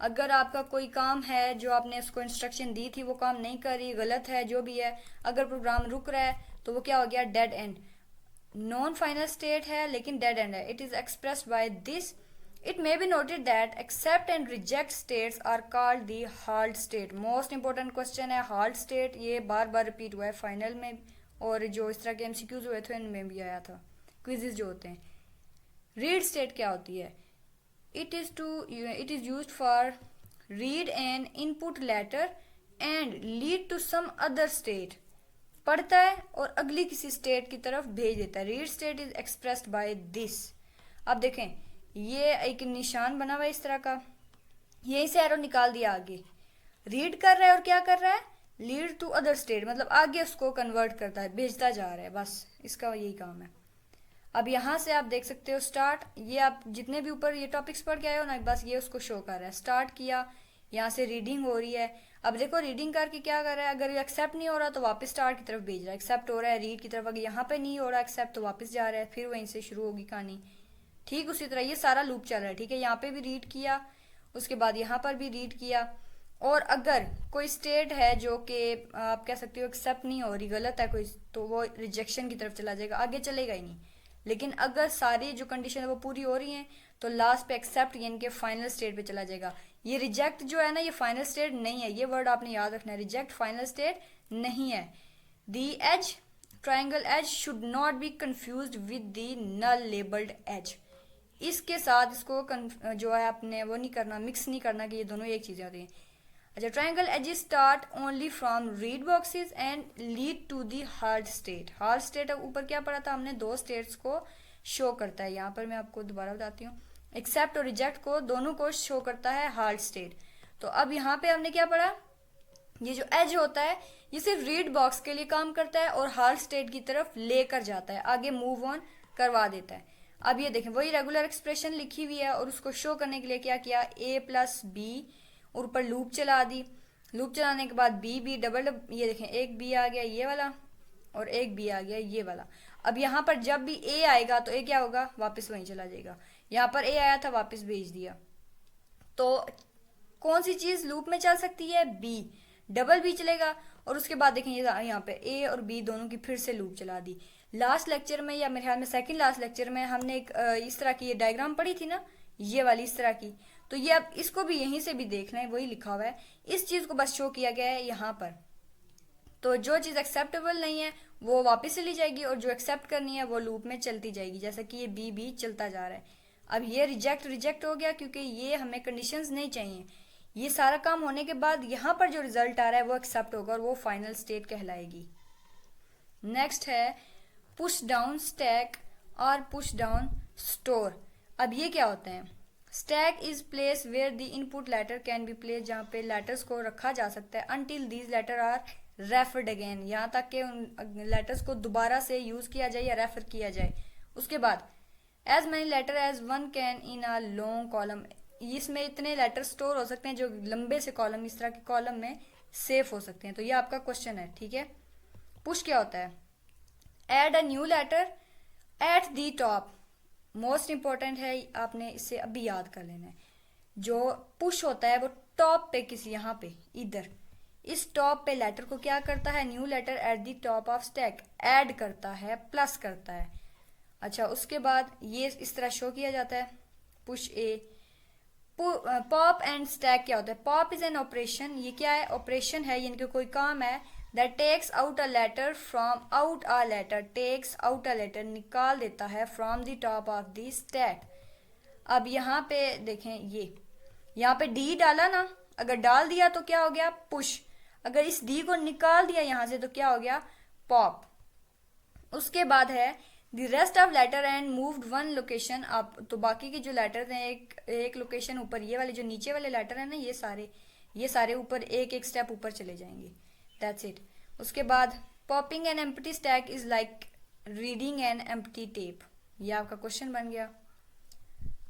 अगर आपका कोई काम है जो आपने उसको इंस्ट्रक्शन दी थी वो काम नहीं कर रही, गलत है, जो भी है, अगर प्रोग्राम रुक रहा है तो वो क्या हो गया, dead end. Non final state है लेकिन डेड एंड है। It is expressed by this. It may be noted that accept and reject states are called the halt state. Most important question है हाल्ट स्टेट, ये बार बार रिपीट हुआ है फाइनल में, और जो इस तरह के एमसीक्यूज हुए थे इनमें भी आया था, क्विजेज जो होते हैं। रीड स्टेट क्या होती है, it is used for read an input letter and lead to some other state। पढ़ता है और अगली किसी स्टेट की तरफ भेज देता है। Read state is expressed by this. अब देखें ये एक निशान बना हुआ है इस तरह का, यहीं से एरो निकाल दिया आगे, रीड कर रहा है और क्या कर रहा है, लीड टू अदर स्टेट, मतलब आगे उसको कन्वर्ट करता है, भेजता जा रहा है, बस इसका यही काम है। अब यहाँ से आप देख सकते हो स्टार्ट, ये आप जितने भी ऊपर ये टॉपिक्स पढ़ के आए हो ना, बस ये उसको शो कर रहा है। स्टार्ट किया, यहाँ से रीडिंग हो रही है। अब देखो रीडिंग करके क्या कर रहा है, अगर ये एक्सेप्ट नहीं हो रहा तो वापस स्टार्ट की तरफ भेज रहा है, एक्सेप्ट हो रहा है रीड की तरफ, अगर यहाँ पे नहीं हो रहा एक्सेप्ट तो वापस जा रहा है, फिर वहीं से शुरू होगी कहानी। ठीक उसी तरह ये सारा लूप चल रहा है, ठीक है। यहाँ पे भी रीड किया, उसके बाद यहाँ पर भी रीड किया, और अगर कोई स्टेट है जो कि आप कह सकते हो एक्सेप्ट नहीं हो रही, गलत है कोई, तो वो रिजेक्शन की तरफ चला जाएगा, आगे चलेगा ही नहीं। लेकिन अगर सारी जो कंडीशन है वो पूरी हो रही हैं तो लास्ट पे एक्सेप्ट यानी कि फाइनल स्टेट पे चला जाएगा। ये रिजेक्ट जो है ना, ये फाइनल स्टेट नहीं है, ये वर्ड आपने याद रखना है, रिजेक्ट फाइनल स्टेट नहीं है। The edge triangle edge should not be confused with the null labelled edge. इसके साथ इसको जो है आपने वो नहीं करना, मिक्स नहीं करना कि ये दोनों एक चीज़ें होती हैं। अच्छा, triangle edges start only from read boxes and lead to the hard state. Hard state ऊपर क्या पढ़ा था हमने, दो स्टेट्स को शो करता है। यहाँ पर मैं आपको दोबारा बताती हूँ, एक्सेप्ट और रिजेक्ट को दोनों को शो करता है हार्ड स्टेट। तो अब यहाँ पे हमने क्या पढ़ा, ये जो एज होता है ये सिर्फ रीड बॉक्स के लिए काम करता है और हार्ड स्टेट की तरफ लेकर जाता है, आगे मूव ऑन करवा देता है। अब ये देखें वही रेगुलर एक्सप्रेशन लिखी हुई है और उसको शो करने के लिए क्या किया, ए प्लस बी और ऊपर लूप चला दी। लूप चलाने के बाद बी डबल, ये देखें एक बी आ गया ये वाला और एक बी आ गया ये वाला। अब यहाँ पर जब भी ए आएगा तो ए क्या होगा, वापस वहीं चला जाएगा। यहाँ पर ए आया था वापस भेज दिया। तो कौन सी चीज लूप में चल सकती है, बी, डबल बी चलेगा। और उसके बाद देखें यहाँ पे ए और बी दोनों की फिर से लूप चला दी। लास्ट लेक्चर में या मेरे ख्याल में सेकंड लास्ट लेक्चर में हमने एक इस तरह की ये डायग्राम पढ़ी थी ना, ये वाली इस तरह की। तो ये अब इसको भी यहीं से भी देखना है, वही लिखा हुआ है, इस चीज को बस शो किया गया है यहाँ पर। तो जो चीज एक्सेप्टेबल नहीं है वो वापस चली जाएगी और जो एक्सेप्ट करनी है वो लूप में चलती जाएगी, जैसा कि ये बी चलता जा रहा है। अब ये रिजेक्ट हो गया क्योंकि ये हमें कंडीशंस नहीं चाहिए। ये सारा काम होने के बाद यहाँ पर जो रिजल्ट आ रहा है वो एक्सेप्ट होगा और वो फाइनल स्टेट कहलाएगी। नेक्स्ट है पुश डाउन स्टैक और पुश डाउन स्टोर। अब ये क्या होते हैं, stack is place where the input letter can be place, जहाँ पे लेटर्स को रखा जा सकता है, until these letter are referred again, यहाँ तक कि उन लेटर्स को दोबारा से यूज किया जाए या रेफर किया जाए। उसके बाद as many letter as one can in a long column, इसमें इतने लेटर स्टोर हो सकते हैं जो लंबे से कॉलम, इस तरह के कॉलम में सेव हो सकते हैं। तो ये आपका क्वेश्चन है, ठीक है। पुश क्या होता है? Add a new letter at the top, most important है, आपने इसे अभी याद कर लेना है। जो पुश होता है वो टॉप पे, किसी यहाँ पे इधर इस टॉप पे लेटर को क्या करता है? New letter at the top of stack, add करता है, प्लस करता है। अच्छा, उसके बाद ये इस तरह शो किया जाता है, push A. Pop and stack क्या होता है? पॉप इज एन ऑपरेशन, ये क्या है? ऑपरेशन है, यानी कि कोई काम है। That takes out a letter from out a letter, takes out a letter, निकाल देता है, from the top of the stack. अब यहाँ पे देखें, ये यहाँ पे डी डाला ना, अगर डाल दिया तो क्या हो गया? पुश। अगर इस डी को निकाल दिया यहाँ से तो क्या हो गया? पॉप। उसके बाद है the rest of letter and moved one location up, तो बाकी के जो लेटर हैं एक लोकेशन ऊपर, ये वाले जो नीचे वाले लेटर हैं ना, ये सारे ऊपर एक एक स्टेप ऊपर चले जाएंगे। That's it. उसके बाद popping an empty stack is like reading an empty tape, ये आपका क्वेश्चन बन गया।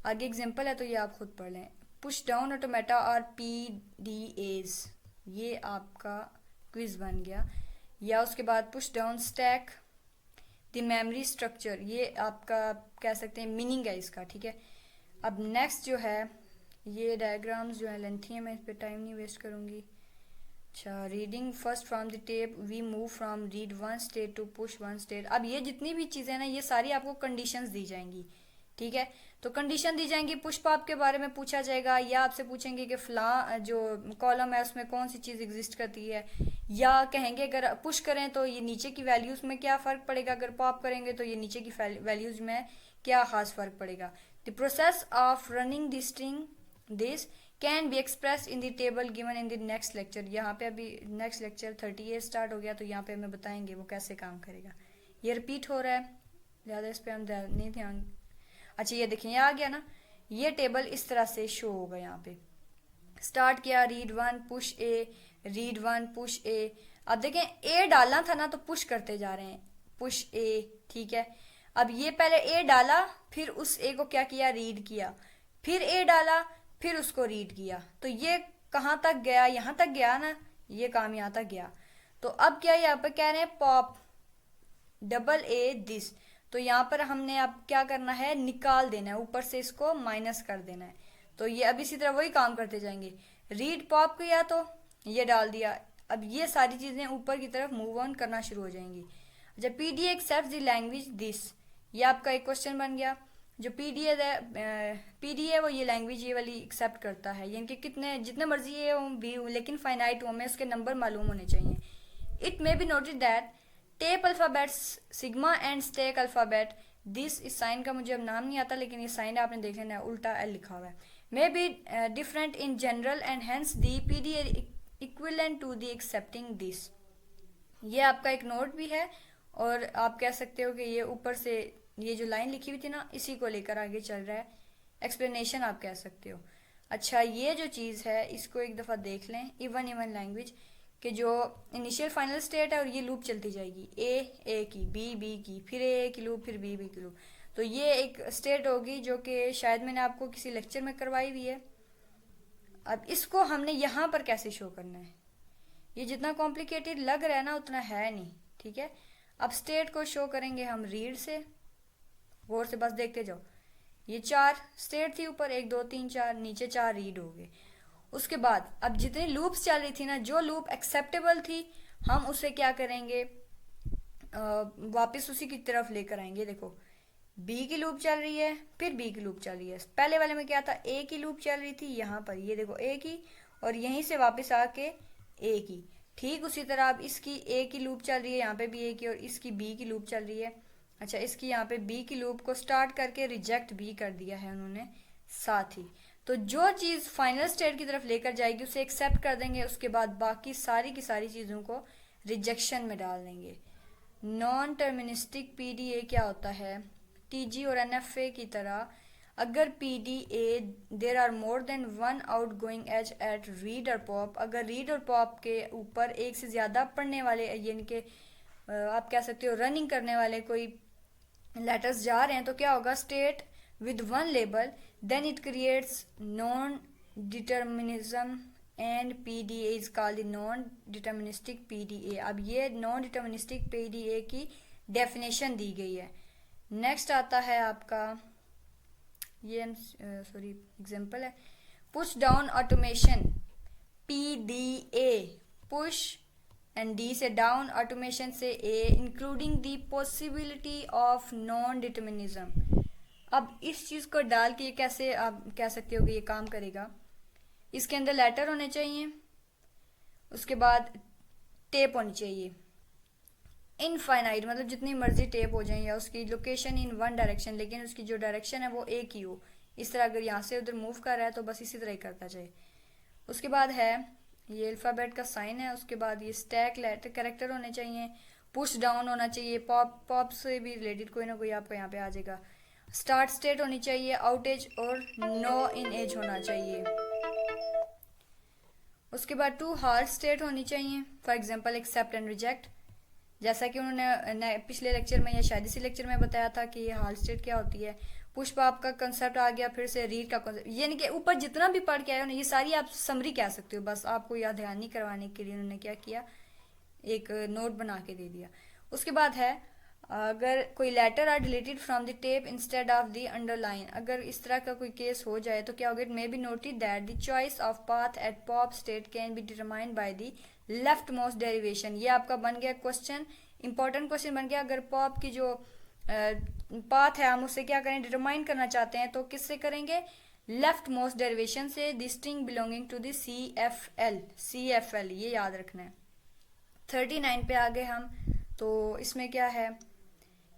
आगे एग्जांपल है तो ये आप खुद पढ़ लें। पुश डाउन ऑटोमेटा और PDAs, ये आपका क्विज बन गया। या उसके बाद push down stack the memory structure, ये आपका कह सकते हैं मीनिंग है इसका, ठीक है। अब नेक्स्ट जो है, ये डायग्राम्स जो है लेंथी है, मैं इस पर टाइम नहीं वेस्ट करूँगी। अच्छा, reading first from the tape we move from read one state to push one state. अब ये जितनी भी चीज़ें ना, ये सारी आपको कंडीशंस दी जाएंगी, ठीक है। तो कंडीशन दी जाएंगी, पुश पॉप के बारे में पूछा जाएगा, या आपसे पूछेंगे कि फला जो कॉलम है उसमें कौन सी चीज़ एग्जिस्ट करती है, या कहेंगे अगर पुश करें तो ये नीचे की वैल्यूज में क्या फ़र्क पड़ेगा, अगर पॉप करेंगे तो ये नीचे की वैल्यूज में क्या खास फ़र्क पड़ेगा। The process of running the string this can be express in the table given in the next lecture. यहाँ पे अभी नेक्स्ट लेक्चर 38 स्टार्ट हो गया, तो यहाँ पे हमें बताएंगे वो कैसे काम करेगा। ये रिपीट हो रहा है, ज़्यादा इस पर हम नहीं ध्यान। अच्छा, ये देखिए, ये आ गया ना, ये टेबल इस तरह से शो होगा। यहाँ पे स्टार्ट किया, रीड वन पुश ए, रीड वन पुश ए। अब देखें, ए डालना था ना, तो पुश करते जा रहे हैं, पुश ए, ठीक है। अब ये पहले ए डाला, फिर उस ए को क्या किया? रीड किया, फिर ए डाला, फिर उसको रीड किया। तो ये कहाँ तक गया? यहाँ तक गया ना, ये काम यहाँ तक गया। तो अब क्या यहाँ पे कह रहे हैं? पॉप डबल ए दिस, तो यहाँ पर हमने अब क्या करना है? निकाल देना है, ऊपर से इसको माइनस कर देना है। तो ये अब इसी तरह वही काम करते जाएंगे। रीड पॉप किया तो ये डाल दिया, अब ये सारी चीज़ें ऊपर की तरफ मूव ऑन करना शुरू हो जाएंगी। जब PDA accept the language this, ये आपका एक क्वेश्चन बन गया। जो PDA है, PDA वो ये लैंग्वेज ये वाली एक्सेप्ट करता है, यानी कि कितने जितने मर्जी ये हो भी, लेकिन फाइनाइट हो, हमें उसके नंबर मालूम होने चाहिए। It may be noted that tape alphabets sigma and stack alphabet, this इस साइन का मुझे अब नाम नहीं आता, लेकिन ये साइन आपने देख लेना है, उल्टा एल लिखा हुआ है। May be different in general and hence the PDA equivalent to the accepting this. ये आपका एक नोट भी है, और आप कह सकते हो कि ये ऊपर से ये जो लाइन लिखी हुई थी ना, इसी को लेकर आगे चल रहा है, एक्सप्लेनेशन आप कह सकते हो। अच्छा, ये जो चीज़ है इसको एक दफ़ा देख लें, इवन लैंग्वेज कि जो इनिशियल फाइनल स्टेट है, और ये लूप चलती जाएगी, ए की, बी की, फिर ए की लूप, फिर बी की लूप। तो ये एक स्टेट होगी जो कि शायद मैंने आपको किसी लेक्चर में करवाई हुई है। अब इसको हमने यहाँ पर कैसे शो करना है? ये जितना कॉम्प्लिकेटेड लग रहा है ना, उतना है नहीं, ठीक है। अब स्टेट को शो करेंगे हम रीड से, गौर से बस देखते जाओ। ये 4 स्टेट थी ऊपर, 1 2 3 4, नीचे 4 रीड हो गए। उसके बाद अब जितनी लूप्स चल रही थी ना, जो लूप एक्सेप्टेबल थी, हम उसे क्या करेंगे? वापस उसी की तरफ लेकर आएंगे। देखो, बी की लूप चल रही है, फिर बी की लूप चल रही है। पहले वाले में क्या था? ए की लूप चल रही थी, यहाँ पर ये देखो ए की, और यहीं से वापस आके ए की। ठीक उसी तरह अब इसकी ए की लूप चल रही है, यहाँ पे भी ए की, और इसकी बी की लूप चल रही है। अच्छा, इसकी यहाँ पे बी की लूप को स्टार्ट करके रिजेक्ट भी कर दिया है उन्होंने साथ ही। तो जो चीज़ फाइनल स्टेट की तरफ लेकर जाएगी उसे एक्सेप्ट कर देंगे, उसके बाद बाकी सारी की सारी चीज़ों को रिजेक्शन में डाल देंगे। नॉन टर्मिनिस्टिक PDA क्या होता है? TG और NFA की तरह अगर PDA there are more than one out going edge at read और पॉप, अगर रीड और पॉप के ऊपर एक से ज़्यादा पढ़ने वाले यानी कि आप कह सकते हो रनिंग करने वाले कोई लेटर्स जा रहे हैं, तो क्या होगा, state with one label, then it creates non determinism and PDA is called non deterministic PDA। अब ये नॉन डिटर्मिनिस्टिक PDA की डेफिनेशन दी गई है। नेक्स्ट आता है आपका ये एग्जांपल है, push down automation PDA, push and D से डाउन, ऑटोमेशन से A, including the possibility of non determinism. अब इस चीज़ को डाल के कैसे आप कह सकते हो कि ये काम करेगा, इसके अंदर लेटर होने चाहिए, उसके बाद टेप होनी चाहिए इनफाइनाइट, मतलब जितनी मर्जी टेप हो जाए, या उसकी लोकेशन इन वन डायरेक्शन, लेकिन उसकी जो डायरेक्शन है वो एक ही हो। इस तरह अगर यहाँ से उधर मूव कर रहा है तो बस इसी तरह ही करता जाए। उसके बाद है ये अल्फ़ाबेट का साइन है, उसके बाद ये स्टैक लेटर कैरेक्टर होने चाहिए, पुश डाउन होना चाहिए, पॉप से भी रिलेटेड कोई ना कोई आपको यहाँ पे आ जाएगा, स्टार्ट स्टेट होनी चाहिए, आउटेज और नो इन एज होना चाहिए। उसके बाद टू हार्ड स्टेट होनी चाहिए, for example accept and reject, जैसा कि उन्होंने पिछले लेक्चर में या शायद इसी लेक्चर में बताया था कि ये हार्ड स्टेट क्या होती है। पुश पॉप का कंसेप्ट आ गया, फिर से रीड का कंसेप्ट, यानी कि ऊपर जितना भी पढ़ के आए उन्होंने ये सारी आप समरी कह सकते हो, बस आपको याद ध्यान नहीं करवाने के लिए उन्होंने क्या किया, एक नोट बना के दे दिया। उसके बाद है अगर कोई letter are deleted from the tape instead of the underline, अगर इस तरह का कोई केस हो जाए तो क्या होगा, it may be noted that the choice of path at pop state can be determined by the left most derivation. ये आपका बन गया क्वेश्चन, इंपॉर्टेंट क्वेश्चन बन गया। अगर पॉप की जो पाथ है हम उससे क्या करें, डिटरमाइन करना चाहते हैं, तो किससे करेंगे, लेफ्ट मोस्ट डेरिवेशन से, the string belonging to the CFL, ये याद रखना है। 39 पे आ गए हम, तो इसमें क्या है,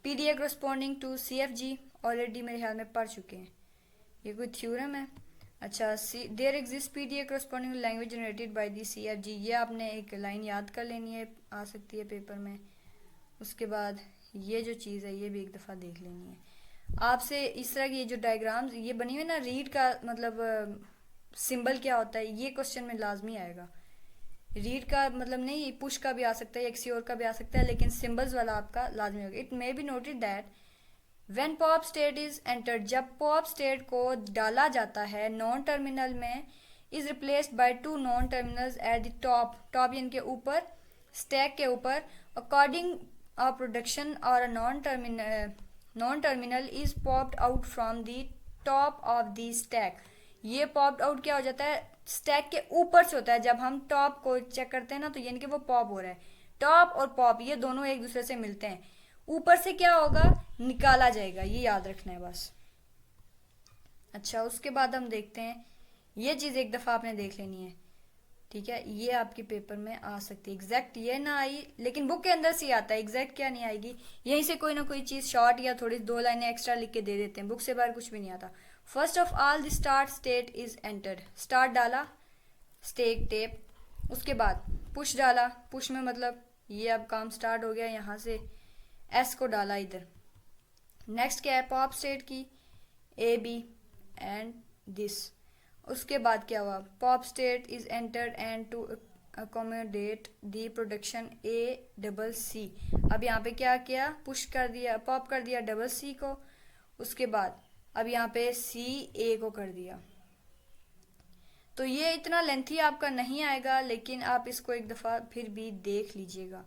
PDA corresponding to CFG already मेरे ख्याल में पढ़ चुके हैं, ये कोई थ्योरम है। अच्छा, there exist PDA corresponding to language generated by the CFG, ये आपने एक लाइन याद कर लेनी है, आ सकती है पेपर में। उसके बाद ये जो चीज़ है ये भी एक दफ़ा देख लेनी है आपसे। इस तरह की ये जो डायग्राम्स ये बनी हुई ना, रीड का मतलब सिंबल क्या होता है, ये क्वेश्चन में लाजमी आएगा। रीड का मतलब नहीं, पुश का भी आ सकता है, एक्सी और का भी आ सकता है, लेकिन सिंबल्स वाला आपका लाजमी होगा। It may be noted that when pop state is entered, जब पॉप स्टेट को डाला जाता है नॉन टर्मिनल में, is replaced by two non terminals at the top यानी के ऊपर, स्टैक के ऊपर, अकॉर्डिंग अ प्रोडक्शन और a non terminal is popped out from the top of the stack. ये पॉप्ड आउट क्या हो जाता है, स्टैक के ऊपर से होता है। जब हम टॉप को चेक करते हैं ना, तो यानी कि वो पॉप हो रहा है, टॉप और पॉप ये दोनों एक दूसरे से मिलते हैं, ऊपर से क्या होगा, निकाला जाएगा, ये याद रखना है बस। अच्छा, उसके बाद हम देखते हैं, ये चीज़ एक दफ़ा आपने देख लेनी है, ठीक है, ये आपके पेपर में आ सकती है। एग्जैक्ट ये ना आई, लेकिन बुक के अंदर से आता है, एग्जैक्ट क्या नहीं आएगी, यहीं से कोई ना कोई चीज़ शॉर्ट या थोड़ी दो लाइनें एक्स्ट्रा लिख के दे देते हैं, बुक से बाहर कुछ भी नहीं आता। First of all the start state is entered, start डाला, स्टेक टेप, उसके बाद पुश डाला, पुश में मतलब ये अब काम स्टार्ट हो गया, यहाँ से एस को डाला इधर। नेक्स्ट क्या है, पॉप स्टेट की AB एंड दिस। उसके बाद क्या हुआ, pop state is entered and to accommodate the production AC। अब यहाँ पे क्या किया, पुश कर दिया, पॉप कर दिया CC को, उसके बाद अब यहाँ पे CA को कर दिया। तो ये इतना लेंथी आपका नहीं आएगा, लेकिन आप इसको एक दफ़ा फिर भी देख लीजिएगा।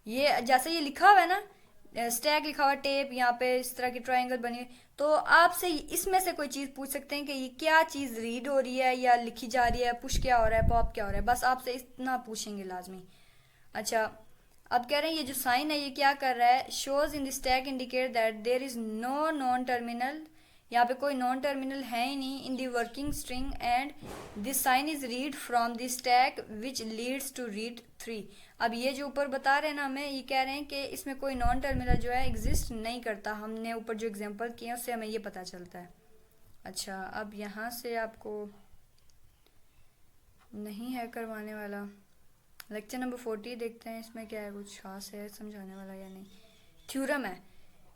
ये जैसे ये लिखा हुआ है ना, स्टैक लिखा हुआ, टेप, यहाँ पे इस तरह की ट्रायंगल बनी हुई, तो आपसे इसमें से कोई चीज़ पूछ सकते हैं कि ये क्या चीज़ रीड हो रही है या लिखी जा रही है, पुश क्या हो रहा है, पॉप क्या हो रहा है, बस आपसे इतना पूछेंगे लाजमी। अच्छा, अब कह रहे हैं ये जो साइन है ये क्या कर रहा है, shows in the stack indicate that there is no non terminal, यहाँ पे कोई नॉन टर्मिनल है ही नहीं in the working string, and this sign is read from the stack which leads to read 3। अब ये जो ऊपर बता रहे हैं ना हमें, ये कह रहे हैं कि इसमें कोई नॉन टर्मिनल जो है एग्जिस्ट नहीं करता, हमने ऊपर जो एग्जांपल किए हैं उससे हमें ये पता चलता है। अच्छा, अब यहाँ से आपको नहीं है करवाने वाला, लेक्चर नंबर 40 देखते हैं, इसमें क्या है, कुछ खास है समझाने वाला या नहीं। थ्योरम है,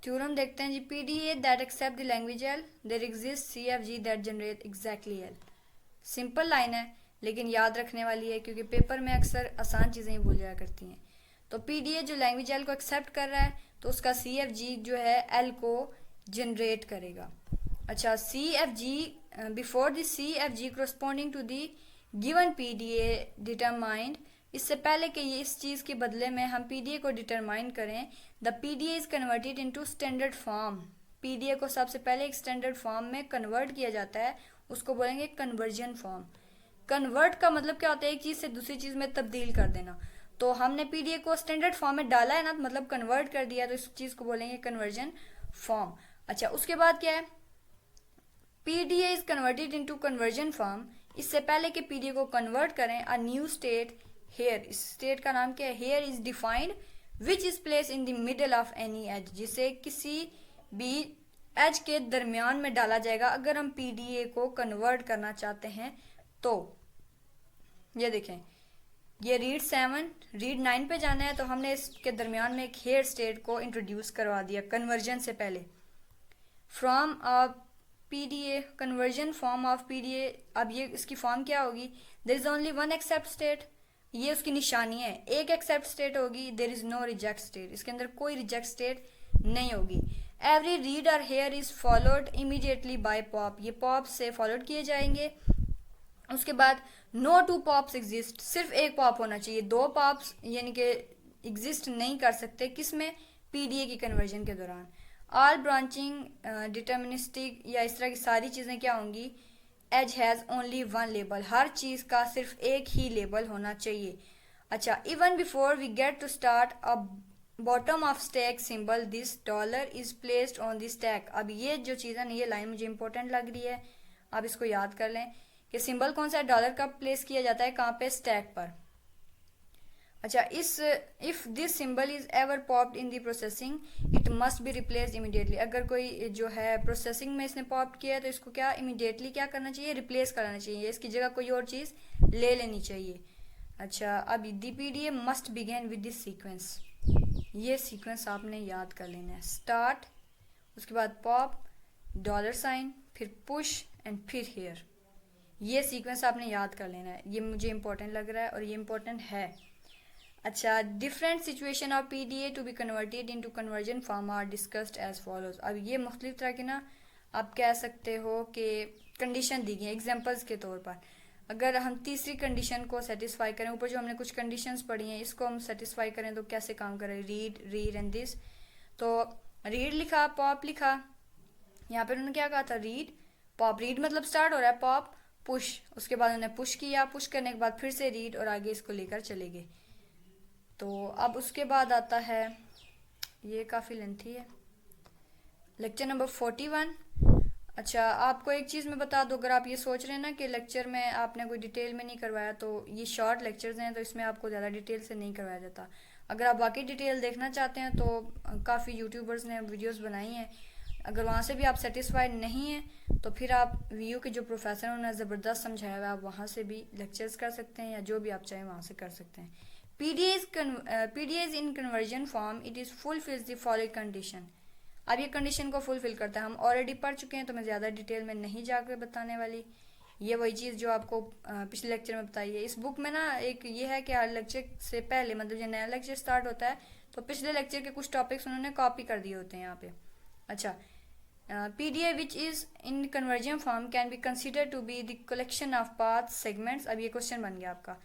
थ्योरम देखते हैं जी। PDA that accept the language L, there exist CFG that generate exactly L. Simple line है लेकिन याद रखने वाली है, क्योंकि पेपर में अक्सर आसान चीज़ें ही भूल जाया करती हैं। तो पीडीए जो लैंग्वेज एल को एक्सेप्ट कर रहा है तो उसका सीएफजी जो है एल को जनरेट करेगा। अच्छा, CFG before the CFG corresponding to the given PDA determined, इससे पहले कि ये इस चीज़ के बदले में हम पीडीए को डिटरमाइन करें, the PDA is converted into standard form. PDA को सबसे पहले एक स्टैंडर्ड फॉर्म में कन्वर्ट किया जाता है, उसको बोलेंगे कन्वर्जन फॉर्म। कन्वर्ट का मतलब क्या होता है? एक चीज़ से दूसरी चीज़ में तब्दील कर देना। तो हमने पीडीए को स्टैंडर्ड फॉर्म में डाला है ना, मतलब कन्वर्ट कर दिया, तो इस चीज़ को बोलेंगे कन्वर्जन फॉर्म। अच्छा, उसके बाद क्या है? PDA is converted into conversion form. इससे पहले कि पीडीए को कन्वर्ट करें, अ न्यू स्टेट हेयर, इस स्टेट का नाम क्या है? Here is defined which is place in the middle of any as, जिसे किसी भी एज के दरमियान में डाला जाएगा अगर हम पीडीए को कन्वर्ट करना चाहते हैं। तो ये देखें, ये रीड 7 रीड 9 पे जाना है, तो हमने इसके दरमियान में एक हेयर स्टेट को इंट्रोड्यूस करवा दिया कन्वर्जन से पहले। From a PDA conversion form of PDA, अब ये इसकी फॉर्म क्या होगी? There is only one accept state, ये उसकी निशानी है, एक एक्सेप्ट स्टेट होगी। There is no reject state, इसके अंदर कोई रिजेक्ट स्टेट नहीं होगी। एवरी रीड और here is followed immediately by pop, ये पॉप से फॉलोड किए जाएंगे। उसके बाद नो टू पॉप्स एग्जिस्ट, सिर्फ एक पॉप होना चाहिए, दो पॉप्स यानी कि एग्जिस्ट नहीं कर सकते। किसमें? पीडीए की कन्वर्जन के दौरान। ऑल ब्रांचिंग डिटर्मिनिस्टिक या इस तरह की सारी चीज़ें क्या होंगी? Edge has only one label, हर चीज़ का सिर्फ एक ही लेबल होना चाहिए। अच्छा, even before we get to start a bottom of stack symbol this dollar is placed on the stack. अब ये जो चीज़ है ना, ये लाइन मुझे इंपॉर्टेंट लग रही है, आप इसको याद कर लें कि सिंबल कौन सा है? डॉलर का प्लेस किया जाता है कहाँ पे? स्टैक पर। अच्छा, if this symbol is ever popped in the processing it must be replaced immediately. अगर कोई जो है प्रोसेसिंग में इसने पॉप किया है तो इसको क्या इमीडिएटली क्या करना चाहिए? रिप्लेस करना चाहिए, इसकी जगह कोई और चीज़ ले लेनी चाहिए। अच्छा, अब the PDA must begin with this sequence, ये सीक्वेंस आपने याद कर लेना है। स्टार्ट, उसके बाद पॉप, डॉलर साइन, फिर पुश एंड फिर हेयर, ये सीक्वेंस आपने याद कर लेना है। ये मुझे इंपॉर्टेंट लग रहा है और ये इंपॉर्टेंट है। अच्छा, different situation of PDA to be converted into conversion form are discussed as follows. अब ये मुख्तलिफ तरह के ना आप कह सकते हो कि कंडीशन दी गई है एग्जांपल्स के तौर पर। अगर हम तीसरी कंडीशन को सेटिस्फाई करें, ऊपर जो हमने कुछ कंडीशंस पढ़ी हैं इसको हम सेटिस्फाई करें तो कैसे काम करें? Read, read and this. तो रीड लिखा, पॉप लिखा, यहाँ पर उन्होंने क्या कहा था? Read pop. रीड मतलब स्टार्ट हो रहा है, पॉप पुश, उसके बाद उन्होंने पुश किया, पुश करने के बाद फिर से रीड और आगे इसको लेकर चले गए। तो अब उसके बाद आता है, ये काफ़ी लेंथी है, लेक्चर नंबर 41। अच्छा, आपको एक चीज़ मैं बता दूं, अगर आप ये सोच रहे हैं ना कि लेक्चर में आपने कोई डिटेल में नहीं करवाया, तो ये शॉर्ट लेक्चर्स हैं तो इसमें आपको ज़्यादा डिटेल से नहीं करवाया जाता। अगर आप बाकी डिटेल देखना चाहते हैं तो काफ़ी यूट्यूबर्स ने वीडियोस बनाई हैं, अगर वहाँ से भी आप सेटिस्फाइड नहीं हैं तो फिर आप वीयू के जो प्रोफेसर हैं उन्होंने ज़बरदस्त समझाया हुआ है, आप वहाँ से भी लेक्चर्स कर सकते हैं या जो भी आप चाहें वहाँ से कर सकते हैं। PDA is in conversion form, it is fulfils the following condition. अब ये कंडीशन को फुलफिल करता है, हम ऑलरेडी पढ़ चुके हैं तो मैं ज़्यादा डिटेल में नहीं जाकर बताने वाली। ये वही चीज़ जो आपको पिछले लेक्चर में बताई है। इस बुक में ना एक ये है कि हर लेक्चर से पहले, मतलब जब नया लेक्चर स्टार्ट होता है तो पिछले लेक्चर के कुछ टॉपिक्स उन्होंने कॉपी कर दिए होते हैं यहाँ पे। अच्छा, PDA which is in conversion form can be consider to be the collection of path segments. अब ये क्वेश्चन बन गया आपका,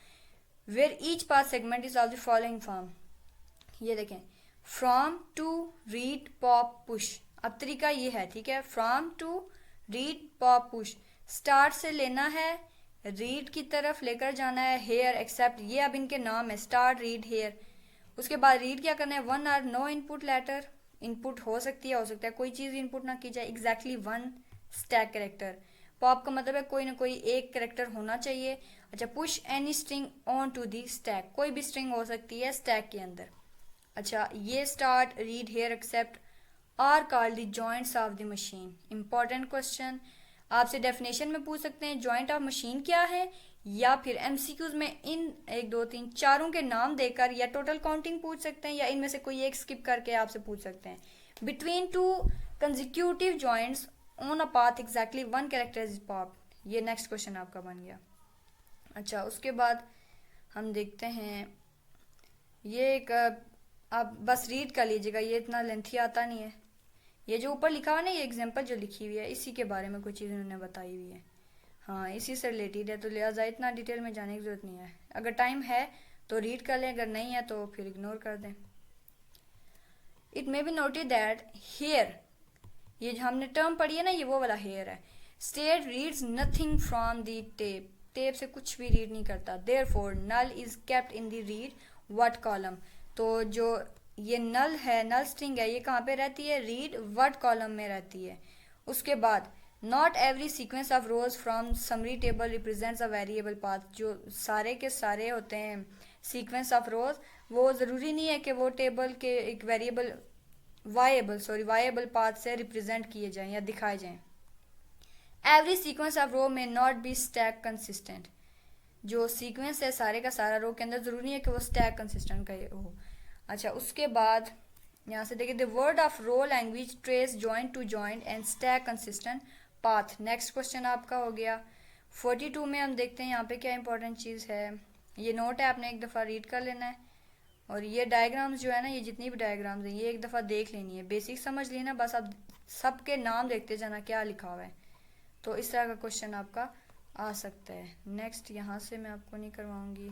where each path segment is of the following form. ये देखें, from to read pop push. अब तरीका ये है, ठीक है, from to read pop push, start से लेना है, रीड की तरफ लेकर जाना है, हेयर एक्सेप्ट, ये अब इनके नाम है, स्टार्ट, रीड, हेयर। उसके बाद रीड क्या करना है? One or no input letter, input हो सकती है, हो सकता है कोई चीज़ इनपुट ना की जाए, exactly one stack character. Pop का मतलब है कोई ना कोई एक कैरेक्टर होना चाहिए। अच्छा, push any string on to the stack, कोई भी स्ट्रिंग हो सकती है स्टैक के अंदर। अच्छा, ये start, read, here, accept are called the joints of the machine. Important question, आपसे डेफिनेशन में पूछ सकते हैं जॉइंट ऑफ मशीन क्या है, या फिर एमसीक्यूज में इन 1 2 3 चारों के नाम देकर या टोटल काउंटिंग पूछ सकते हैं, या इनमें से कोई एक स्किप करके आपसे पूछ सकते हैं। between two consecutive joints on a path exactly one character is popped। ये नेक्स्ट क्वेश्चन आपका बन गया। अच्छा, उसके बाद हम देखते हैं ये एक, आप बस रीड कर लीजिएगा, ये इतना लेंथी आता नहीं है। ये जो ऊपर लिखा हुआ है ना, ये एग्जांपल जो लिखी हुई है इसी के बारे में कुछ चीज़ उन्होंने बताई हुई है, हाँ इसी से रिलेटेड है, तो लिहाजा इतना डिटेल में जाने की ज़रूरत नहीं है। अगर टाइम है तो रीड कर लें, अगर नहीं है तो फिर इग्नोर कर दें। It may be noted that here, ये जो हमने टर्म पढ़ी है ना, ये वो वाला हेयर है। State reads nothing from the tape, tape से कुछ भी रीड नहीं करता। Therefore null is kept in the read what column, तो जो ये नल है, नल स्ट्रिंग है, ये कहाँ पे रहती है, रीड व्हाट कॉलम में रहती है। उसके बाद not every sequence of rose from summary table represents a variable path, जो सारे के सारे होते हैं सीक्वेंस ऑफ रोज, वो ज़रूरी नहीं है कि वो टेबल के एक वायेबल पाथ से रिप्रेजेंट किए जाएं या दिखाए जाएं। एवरी सीक्वेंस ऑफ रो में नॉट बी स्टैक कंसिस्टेंट, जो सीक्वेंस है सारे का सारा रो के अंदर ज़रूरी नहीं है कि वो स्टैक कंसिस्टेंट का हो। अच्छा, उसके बाद यहाँ से देखिए, the word of row language trace joint to joint and stack consistent path. Next question आपका हो गया 42 में। हम देखते हैं यहाँ पे क्या इंपॉर्टेंट चीज़ है। ये नोट है, आपने एक दफ़ा रीड कर लेना है, और ये डायग्राम्स जो है ना, ये जितनी भी डायग्राम्स हैं ये एक दफ़ा देख लेनी है, बेसिक समझ लेना, बस आप सबके नाम देखते जाना क्या लिखा हुआ है, तो इस तरह का क्वेश्चन आपका आ सकता है। नेक्स्ट यहाँ से मैं आपको नहीं करवाऊँगी,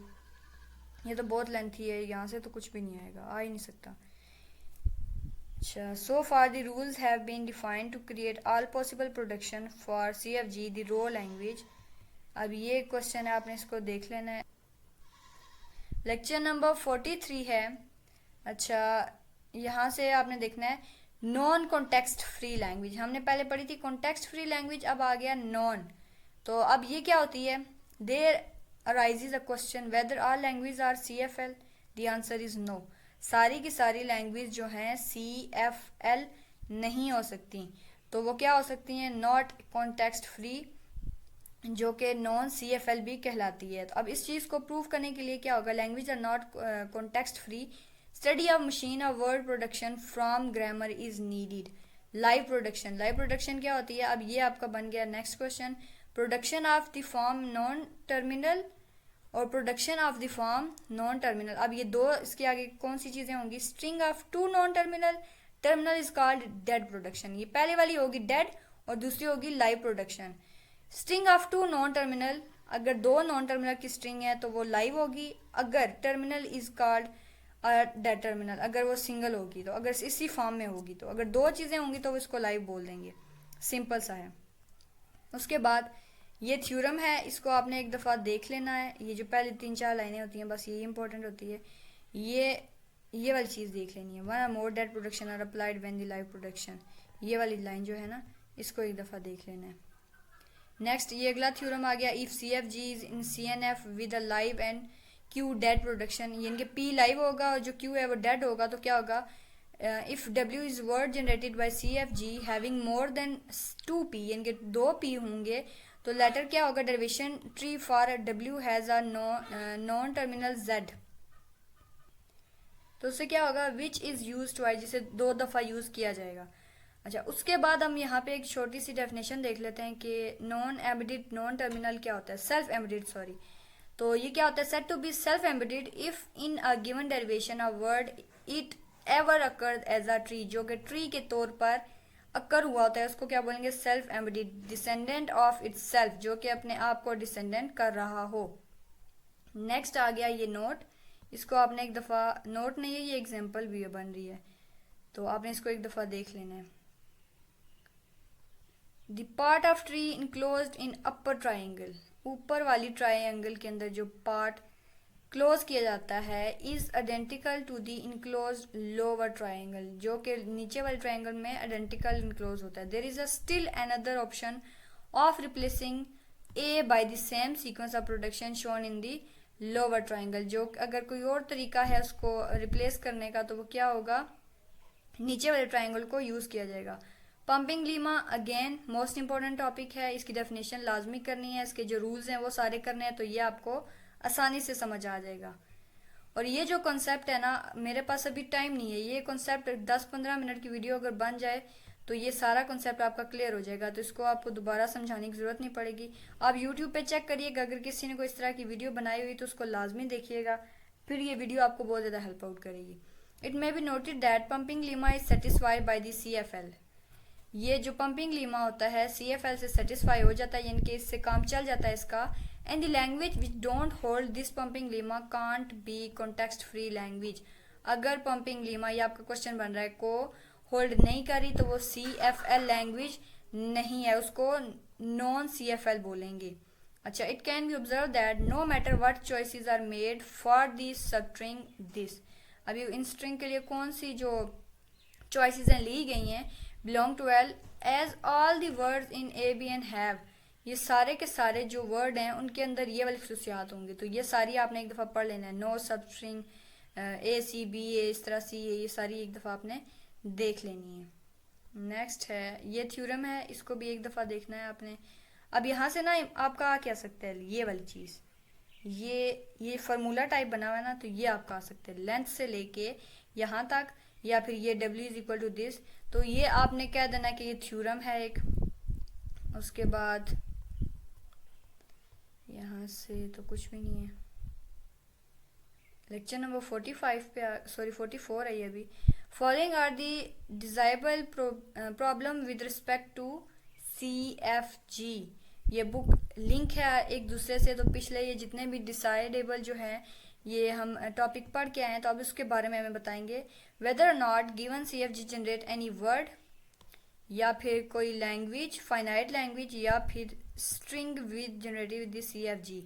ये तो बहुत लेंथी है, यहाँ से तो कुछ भी नहीं आएगा, आ ही नहीं सकता। अच्छा, so far the rules have been defined to create all possible production for CFG the row language. अब ये क्वेश्चन है, आपने इसको देख लेना है। लेक्चर नंबर 43 है। अच्छा, यहाँ से आपने देखना है नॉन कॉन्टेक्स्ट फ्री लैंग्वेज। हमने पहले पढ़ी थी कॉन्टेक्स्ट फ्री लैंग्वेज, अब आ गया नॉन। तो अब ये क्या होती है, there arises a question whether all language are CFL। The answer is no, सारी की सारी लैंग्वेज जो हैं CFL नहीं हो सकती, तो वो क्या हो सकती हैं, नॉट कॉन्टेक्स्ट फ्री, जो कि नॉन CFL भी कहलाती है। तो अब इस चीज़ को प्रूव करने के लिए क्या होगा, language are not context free, study of machine of word production from grammar is needed. Live production क्या होती है, अब ये आपका बन गया next question. Production of the form non terminal और production of the form non terminal. अब ये दो, इसके आगे कौन सी चीज़ें होंगी, string of two non terminal, terminal is called dead production. ये पहले वाली होगी डेड और दूसरी होगी live production. String of two non terminal, अगर दो नॉन टर्मिनल की स्ट्रिंग है तो वो लाइव होगी। अगर terminal is called dead terminal, अगर वो सिंगल होगी तो, अगर इसी फॉर्म में होगी तो, अगर दो चीज़ें होंगी तो इसको लाइव बोल देंगे। सिंपल सा है। उसके बाद ये थ्योरम है, इसको आपने एक दफ़ा देख लेना है। ये जो पहले 3-4 लाइनें होती हैं बस यही इंपॉर्टेंट होती है। ये वाली चीज़ देख लेनी है, one or more dead production are applied when the live production. ये वाली लाइन जो है ना, इसको एक दफ़ा देख लेना है। नेक्स्ट ये अगला थ्योरम आ गया, if CFG is in CNF with a live and Q dead production, यानी कि P लाइव होगा और जो Q है वो डेड होगा, तो क्या होगा, if W is word generated by CFG having more than 2P, यानी कि 2P होंगे, तो लेटर क्या होगा, derivation tree for W has a non terminal Z, तो उससे क्या होगा, विच इज यूज ट्वाइस, जिसे 2 दफ़ा यूज किया जाएगा। अच्छा, उसके बाद हम यहाँ पे एक छोटी सी डेफिनेशन देख लेते हैं कि नॉन एम्बेडेड नॉन टर्मिनल क्या होता है, सेल्फ एम्बेडेड सॉरी। तो ये क्या होता है, set to be self embedded if in a given derivation of word it ever occurred as a tree, जो कि ट्री के तौर पर अकर हुआ होता है, उसको क्या बोलेंगे, self embedded, descendant of its self, जो कि अपने आप को डिसेंडेंट कर रहा हो। नेक्स्ट आ गया ये नोट, इसको आपने एक दफ़ा, नोट नहीं है ये एग्जाम्पल भी बन रही है, तो आपने इसको एक दफ़ा देख लेना है। The part of tree enclosed in upper triangle, ऊपर वाली ट्राइंगल के अंदर जो पार्ट क्लोज किया जाता है is identical to the enclosed lower triangle, जो कि नीचे वाले ट्राइंगल में आइडेंटिकल इनक्लोज होता है। There is a still another option of replacing A by the same sequence of production shown in the lower triangle, जो अगर कोई और तरीका है उसको रिप्लेस करने का तो वो क्या होगा, नीचे वाले ट्राइंगल को यूज किया जाएगा। Pumping Lima again most important topic है, इसकी डेफिनेशन लाजमी करनी है, इसके जो रूल्स हैं वो सारे करने हैं, तो ये आपको आसानी से समझ आ जाएगा। और ये जो कॉन्सेप्ट है ना, मेरे पास अभी टाइम नहीं है, ये कॉन्सेप्ट 10-15 मिनट की वीडियो अगर बन जाए तो ये सारा कॉन्सेप्ट आपका क्लियर हो जाएगा, तो इसको आपको दोबारा समझाने की ज़रूरत नहीं पड़ेगी। आप यूट्यूब पे चेक करिएगा, अगर किसी ने कोई इस तरह की वीडियो बनाई हुई तो उसको लाजमी देखिएगा, फिर ये वीडियो आपको बहुत ज़्यादा हेल्प आउट करेगी। It may be noted that pumping Lima is satisfied by the CFL। ये जो पंपिंग लीमा होता है CFL से सेटिस्फाई हो जाता है, यानी कि इससे काम चल जाता है इसका। And the language which don't hold this pumping Lima can't be context free language. अगर पंपिंग लीमा, ये आपका क्वेश्चन बन रहा है, को होल्ड नहीं करी तो वो CFL लैंग्वेज नहीं है, उसको नॉन CFL बोलेंगे। अच्छा, it can be observe that no matter what choices are made for the string this. अभी इन स्ट्रिंग के लिए कौन सी जो चॉइसेस ली गई हैं, belong to L as all the words in A B and have। ये सारे के सारे जो वर्ड हैं उनके अंदर ये वाली खसूसियात होंगी, तो ये सारी आपने एक दफ़ा पढ़ लेना है। No sub string A C B A, इस तरह C A, ये सारी एक दफ़ा आपने देख लेनी है। नेक्स्ट है ये थ्योरम है, इसको भी एक दफ़ा देखना है आपने। अब यहाँ से ना आपका आ क्या सकता है, ये वाली चीज़, ये फार्मूला टाइप बना हुआ है ना, तो ये आपका आ सकता है लेंथ से लेके यहाँ तक, या फिर ये W is equal to this. तो ये आपने कह देना कि ये थ्योरम है एक। उसके बाद यहाँ से तो कुछ भी नहीं है। लेक्चर नंबर 45 पे, सॉरी 44 है ये भी। Following are the decidable problem with respect to CFG। ये बुक लिंक है एक दूसरे से, तो पिछले ये जितने भी डिसाइडेबल जो हैं ये हम टॉपिक पढ़ के आए हैं, तो अब उसके बारे में हमें बताएंगे। वेदर और not given CFG generate any word, या फिर कोई लैंग्वेज, फाइनाइट लैंग्वेज, या फिर string with generated with CFG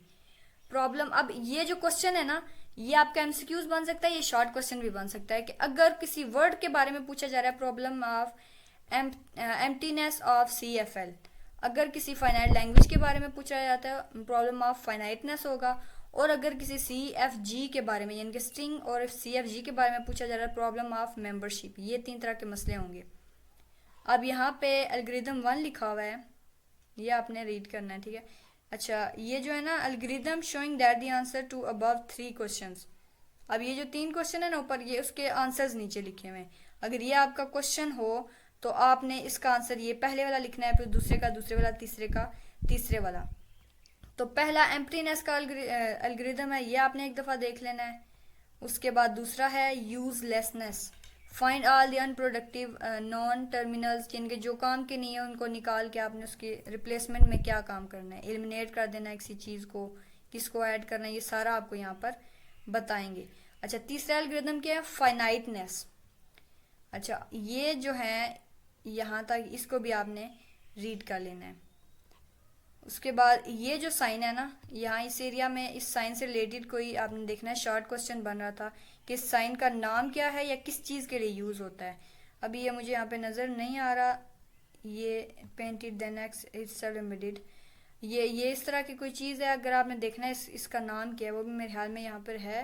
problem. अब ये जो क्वेश्चन है ना, ये आपका MCQs बन सकता है, ये शॉर्ट क्वेश्चन भी बन सकता है कि अगर किसी वर्ड के बारे में पूछा जा रहा है, problem of emptiness of CFL। अगर किसी फाइनाइट लैंग्वेज के बारे में पूछा जाता है, प्रॉब्लम ऑफ फाइनाइटनेस होगा। और अगर किसी CFG के बारे में, यानी कि स्ट्रिंग और CFG के बारे में पूछा जा रहा है, प्रॉब्लम ऑफ मेंबरशिप। ये 3 तरह के मसले होंगे। अब यहाँ पे एल्गोरिथम 1 लिखा हुआ है, ये आपने रीड करना है, ठीक है। अच्छा, ये जो है ना, algorithm showing that the answer to above 3 questions. अब ये जो 3 क्वेश्चन है ना ऊपर, ये उसके आंसर्स नीचे लिखे हुए हैं। अगर ये आपका क्वेश्चन हो तो आपने इसका आंसर ये पहले वाला लिखना है, फिर दूसरे का दूसरे वाला, तीसरे का तीसरे वाला। तो पहला एम्प्टीनेस का एल्गोरिथम है, ये आपने एक दफ़ा देख लेना है। उसके बाद दूसरा है uselessness, find all the unproductive non terminals, जिनके जो काम के नहीं है उनको निकाल के आपने उसके रिप्लेसमेंट में क्या काम करना है, एलिमिनेट कर देना है किसी चीज़ को, किसको ऐड करना है, ये सारा आपको यहाँ पर बताएंगे। अच्छा, तीसरा एल्गोरिथम क्या है, फाइनाइटनेस। अच्छा, ये जो है यहाँ तक, इसको भी आपने रीड कर लेना है। उसके बाद ये जो साइन है ना, यहाँ इस एरिया में इस साइन से रिलेटेड कोई आपने देखना है, शॉर्ट क्वेश्चन बन रहा था कि इस साइन का नाम क्या है या किस चीज़ के लिए यूज़ होता है। अभी ये मुझे यहाँ पे नज़र नहीं आ रहा, ये painted then X its self embedded, ये इस तरह की कोई चीज़ है। अगर आपने देखना है इसका नाम क्या है, वो भी मेरे ख्याल में यहाँ पर है,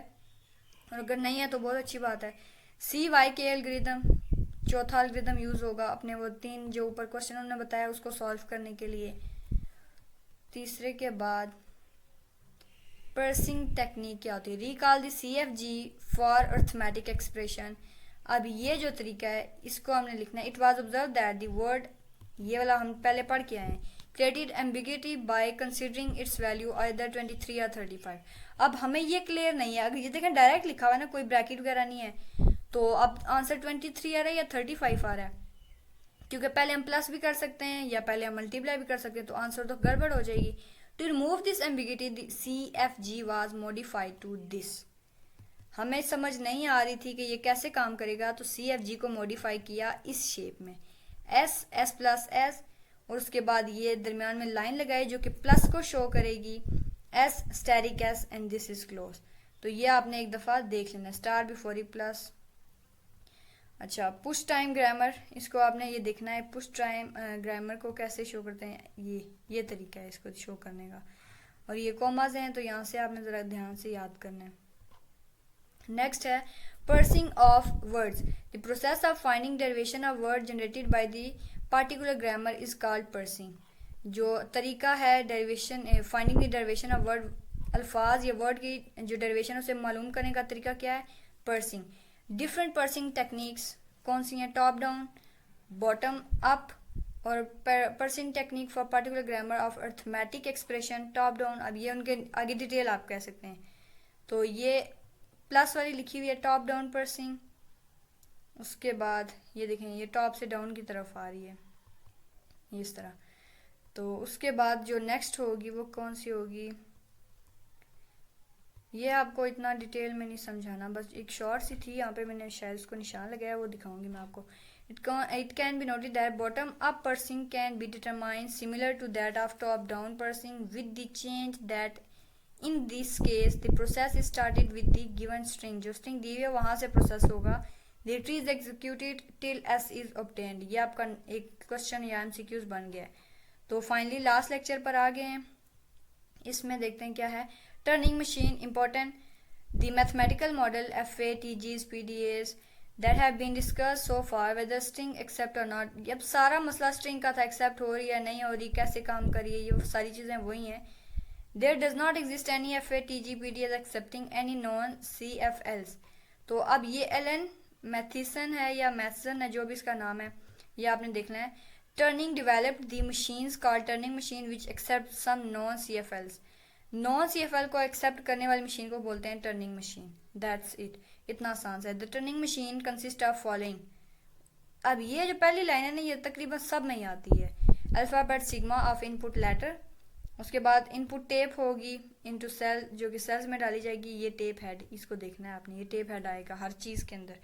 और अगर नहीं है तो बहुत अच्छी बात है। CYK एल्गोरिथम चौथा एल्गोरिथम यूज़ होगा अपने वो 3 जो ऊपर क्वेश्चन उन्होंने बताया उसको सॉल्व करने के लिए। तीसरे के बाद पर्सिंग टेक्निक क्या होती है, recall the CFG for arithmetic expression. अब ये जो तरीका है इसको हमने लिखना है। It was observe that the word, ये वाला हम पहले पढ़ के आए हैं, created ambiguity by considering its value either 23 या 35। अब हमें ये क्लियर नहीं है, अगर ये देखें डायरेक्ट लिखा हुआ है ना, कोई ब्रैकेट वगैरह नहीं है, तो अब आंसर 23 आ रहा है या 35 आ रहा है, क्योंकि पहले हम प्लस भी कर सकते हैं या पहले हम मल्टीप्लाई भी कर सकते हैं, तो आंसर तो गड़बड़ हो जाएगी। To remove this ambiguity CFG was modified to this. हमें समझ नहीं आ रही थी कि ये कैसे काम करेगा, तो CFG को मॉडिफाई किया इस शेप में, S प्लस S, और उसके बाद ये दरमियान में लाइन लगाई जो कि प्लस को शो करेगी, S asterisk S and this is close. तो ये आपने एक दफ़ा देख लेना, स्टार बिफोर ही प्लस। अच्छा, पुश टाइम ग्रामर, इसको आपने ये देखना है, पुश टाइम ग्रामर को कैसे शो करते हैं, ये तरीका है इसको शो करने का। और ये कॉमास हैं, तो यहाँ से आपने ज़रा ध्यान से याद करना है। नेक्स्ट है pursuing of words, the process of finding derivation of word generated by the particular grammar is called pursuing. जो तरीका है derivation finding the derivation of word अल्फाज या वर्ड की जो डेरिवेशन उसे मालूम करने का तरीका क्या है, पर्सिंग। डिफरेंट पर्सिंग टेक्निक्स कौन सी हैं, टॉप डाउन, बॉटम अप और pursuing technique for particular grammar of arithmetic expression, top down. अब ये उनके आगे डिटेल आप कह सकते हैं। तो ये प्लस वाली लिखी हुई है टॉप डाउन पर्सिंग। उसके बाद ये देखें, ये टॉप से डाउन की तरफ आ रही है इस तरह। तो उसके बाद जो नेक्स्ट होगी वो कौन सी होगी, ये आपको इतना डिटेल में नहीं समझाना, बस एक शॉर्ट सी थी, यहाँ पे मैंने शायद उसको निशान लगाया, वो दिखाऊंगी मैं आपको। It can be noted that bottom up pursing can be determined similar to that of top down pursing, with the change that in this case the process is started with the given string। जो string दी हुई है वहाँ से प्रोसेस होगा। The tree is executed till s is obtained। ये आपका एक क्वेश्चन या MCQs बन गया है। तो फाइनली लास्ट लेक्चर पर आ गए हैं, इसमें देखते हैं क्या है। Turning machine important, the mathematical model FATGs PDAs that have been discussed so far whether string accept or not। अब सारा मसला स्ट्रिंग का था, एक्सेप्ट हो रही है नहीं हो रही, कैसे काम करिए, ये सारी चीज़ें वही हैं। There does not exist any FATG PDAs accepting any non CFLs। तो अब ये एलन मैथिसन है या मैथसन है, जो भी इसका नाम है, ये आपने देखना है। Turing developed the machines called Turing machine which accept some non CFLs। Non CFL को एक्सेप्ट करने वाली मशीन को बोलते हैं टर्निंग मशीन। दैट्स इट, इतना आसान है। The turning machine consist of following. अब ये जो पहली लाइन है ना, ये तकरीबन सब में ही आती है। Alphabet sigma of input letter, उसके बाद इनपुट टेप होगी इनटू सेल, जो कि सेल्स में डाली जाएगी। ये टेप हेड, इसको देखना है आपने, ये टेप हेड आएगा हर चीज़ के अंदर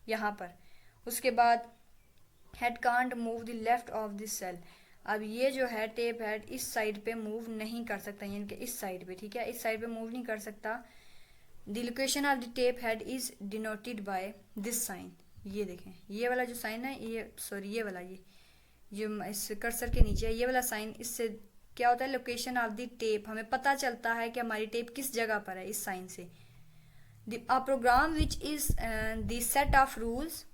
यहाँ पर। उसके बाद head can't move the left of this cell. अब ये जो है टेप हेड इस साइड पे मूव नहीं कर सकता, यानी कि इस साइड पे, ठीक है, इस साइड पे मूव नहीं कर सकता। The location of the tape head is denoted by this sign. ये देखें, ये वाला जो साइन है, ये सॉरी ये वाला, ये जो इस कर्सर के नीचे है ये वाला साइन, इससे क्या होता है, लोकेशन ऑफ द टेप, हमें पता चलता है कि हमारी टेप किस जगह पर है इस साइन से। A program which is the set of rules,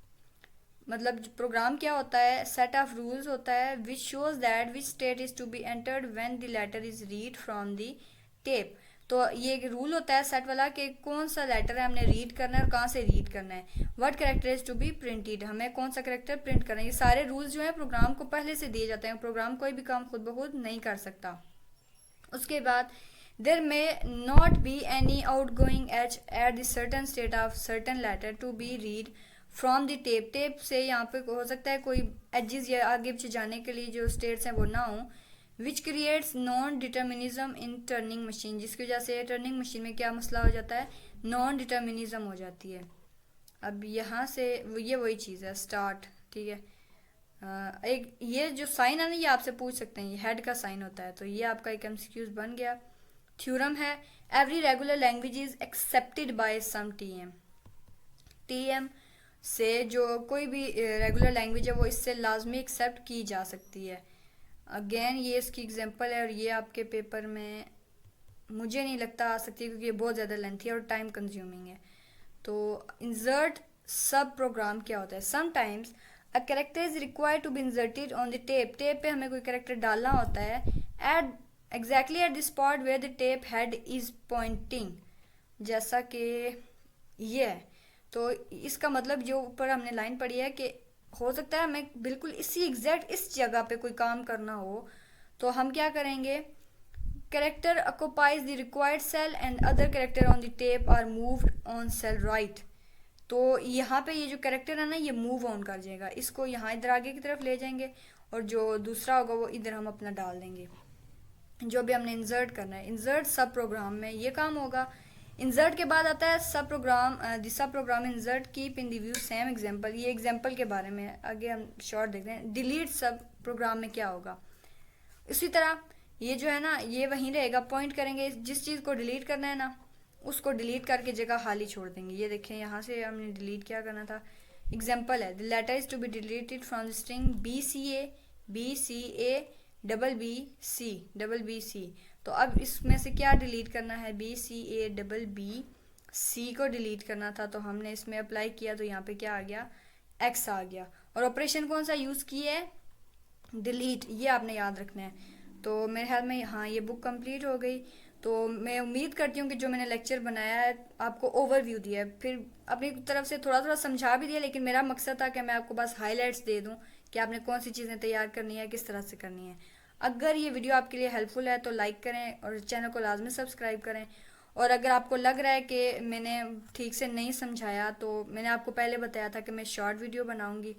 मतलब प्रोग्राम क्या होता है, सेट ऑफ रूल्स होता है, which shows that which state is to be entered when the letter is read from the tape. तो ये एक रूल होता है सेट वाला कि कौन सा लेटर है हमने रीड करना है और कहाँ से रीड करना है। What character is to be printed, हमें कौन सा कैरेक्टर प्रिंट करना है। ये सारे रूल्स जो है प्रोग्राम को पहले से दिए जाते हैं, प्रोग्राम कोई भी काम खुद ब खुद नहीं कर सकता। उसके बाद there may not be any outgoing H at the certain state of certain letter to be read from the tape. Tape से यहाँ पे हो सकता है कोई एजेस या आगे पीछे जाने के लिए जो स्टेट्स हैं वो ना हो। Which creates non determinism in turning machine, जिसकी वजह से टर्निंग मशीन में क्या मसला हो जाता है, नॉन डिटर्मिनिज्म हो जाती है। अब यहाँ से ये वही चीज़ है स्टार्ट, ठीक है। एक ये जो साइन है ना, ये आपसे पूछ सकते हैं, ये हेड का साइन होता है। तो ये आपका एक MCQs बन गया। थ्योरम है every regular language is accepted by some TM। TM से जो कोई भी रेगुलर लैंग्वेज है वो इससे लाजमी एक्सेप्ट की जा सकती है। अगेन ये इसकी एग्जांपल है और ये आपके पेपर में मुझे नहीं लगता आ सकती, क्योंकि ये बहुत ज़्यादा लेंथी है और टाइम कंज्यूमिंग है। तो इंसर्ट सब प्रोग्राम क्या होता है, sometimes a character is required to be inserted on the tape. Tape पे हमें कोई कैरेक्टर डालना होता है at exactly at the spot where the tape head is pointing, जैसा कि ये है। तो इसका मतलब जो ऊपर हमने लाइन पढ़ी है कि हो सकता है हमें बिल्कुल इसी एग्जैक्ट इस जगह पे कोई काम करना हो, तो हम क्या करेंगे, character occupies the required cell and other character on the tape are moved on cell right. तो यहाँ पे ये जो कैरेक्टर है ना, ये मूव ऑन कर जाएगा, इसको यहाँ इधर आगे की तरफ ले जाएंगे और जो दूसरा होगा वो इधर हम अपना डाल देंगे, जो भी हमने इंसर्ट करना है। इंसर्ट सब प्रोग्राम में ये काम होगा। इंसर्ट के बाद आता है sub program, sub program insert keep in the view same example. ये एग्जांपल के बारे में आगे हम शॉर्ट देखते हैं। डिलीट सब प्रोग्राम में क्या होगा, इसी तरह ये जो है ना, ये वहीं रहेगा, पॉइंट करेंगे जिस चीज़ को डिलीट करना है ना, उसको डिलीट करके जगह खाली छोड़ देंगे। ये देखें यहाँ से हमने डिलीट क्या करना था, एग्जाम्पल है the letter is to be deleted from the string BCA BCA BBC। तो अब इसमें से क्या डिलीट करना है, BCA BBC को डिलीट करना था, तो हमने इसमें अप्लाई किया तो यहाँ पे क्या आ गया, X आ गया। और ऑपरेशन कौन सा यूज़ किया है, डिलीट, ये आपने याद रखना है। तो मेरे ख्याल में हाँ ये बुक कंप्लीट हो गई। तो मैं उम्मीद करती हूँ कि जो मैंने लेक्चर बनाया है आपको ओवरव्यू दिया है, फिर अपनी तरफ से थोड़ा थोड़ा समझा भी दिया, लेकिन मेरा मकसद था कि मैं आपको बस हाइलाइट्स दे दूँ कि आपने कौन सी चीज़ें तैयार करनी है, किस तरह से करनी है। अगर ये वीडियो आपके लिए हेल्पफुल है तो लाइक करें और चैनल को लाजमी सब्सक्राइब करें। और अगर आपको लग रहा है कि मैंने ठीक से नहीं समझाया, तो मैंने आपको पहले बताया था कि मैं शॉर्ट वीडियो बनाऊंगी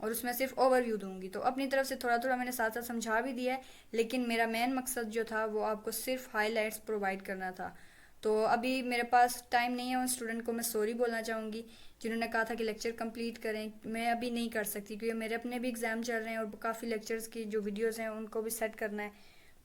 और उसमें सिर्फ ओवरव्यू दूंगी, तो अपनी तरफ से थोड़ा थोड़ा मैंने साथ साथ समझा भी दिया है, लेकिन मेरा मेन मकसद जो था वो आपको सिर्फ हाइलाइट्स प्रोवाइड करना था। तो अभी मेरे पास टाइम नहीं है, उन स्टूडेंट को मैं सॉरी बोलना चाहूँगी जिन्होंने कहा था कि लेक्चर कंप्लीट करें। मैं अभी नहीं कर सकती क्योंकि मेरे अपने भी एग्ज़ाम चल रहे हैं और काफ़ी लेक्चर्स की जो वीडियोज़ हैं उनको भी सेट करना है।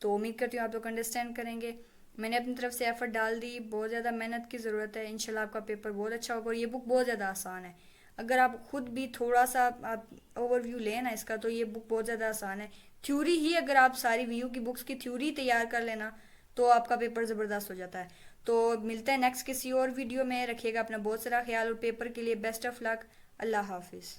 तो उम्मीद करती हूँ आप लोग अंडरस्टैंड करेंगे। मैंने अपनी तरफ से एफर्ट डाल दी, बहुत ज़्यादा मेहनत की ज़रूरत है। इंशाल्लाह आपका पेपर बहुत अच्छा होगा और ये बुक बहुत ज़्यादा आसान है। अगर आप खुद भी थोड़ा सा आप ओवरव्यू लें ना इसका, तो ये बुक बहुत ज़्यादा आसान है। थ्योरी ही अगर आप सारी वीयू की बुक्स की थ्योरी तैयार कर लेना तो आपका पेपर ज़बरदस्त हो जाता है। तो मिलते हैं नेक्स्ट किसी और वीडियो में। रखिएगा अपना बहुत सारा ख्याल और पेपर के लिए बेस्ट ऑफ लक। अल्लाह हाफिज़।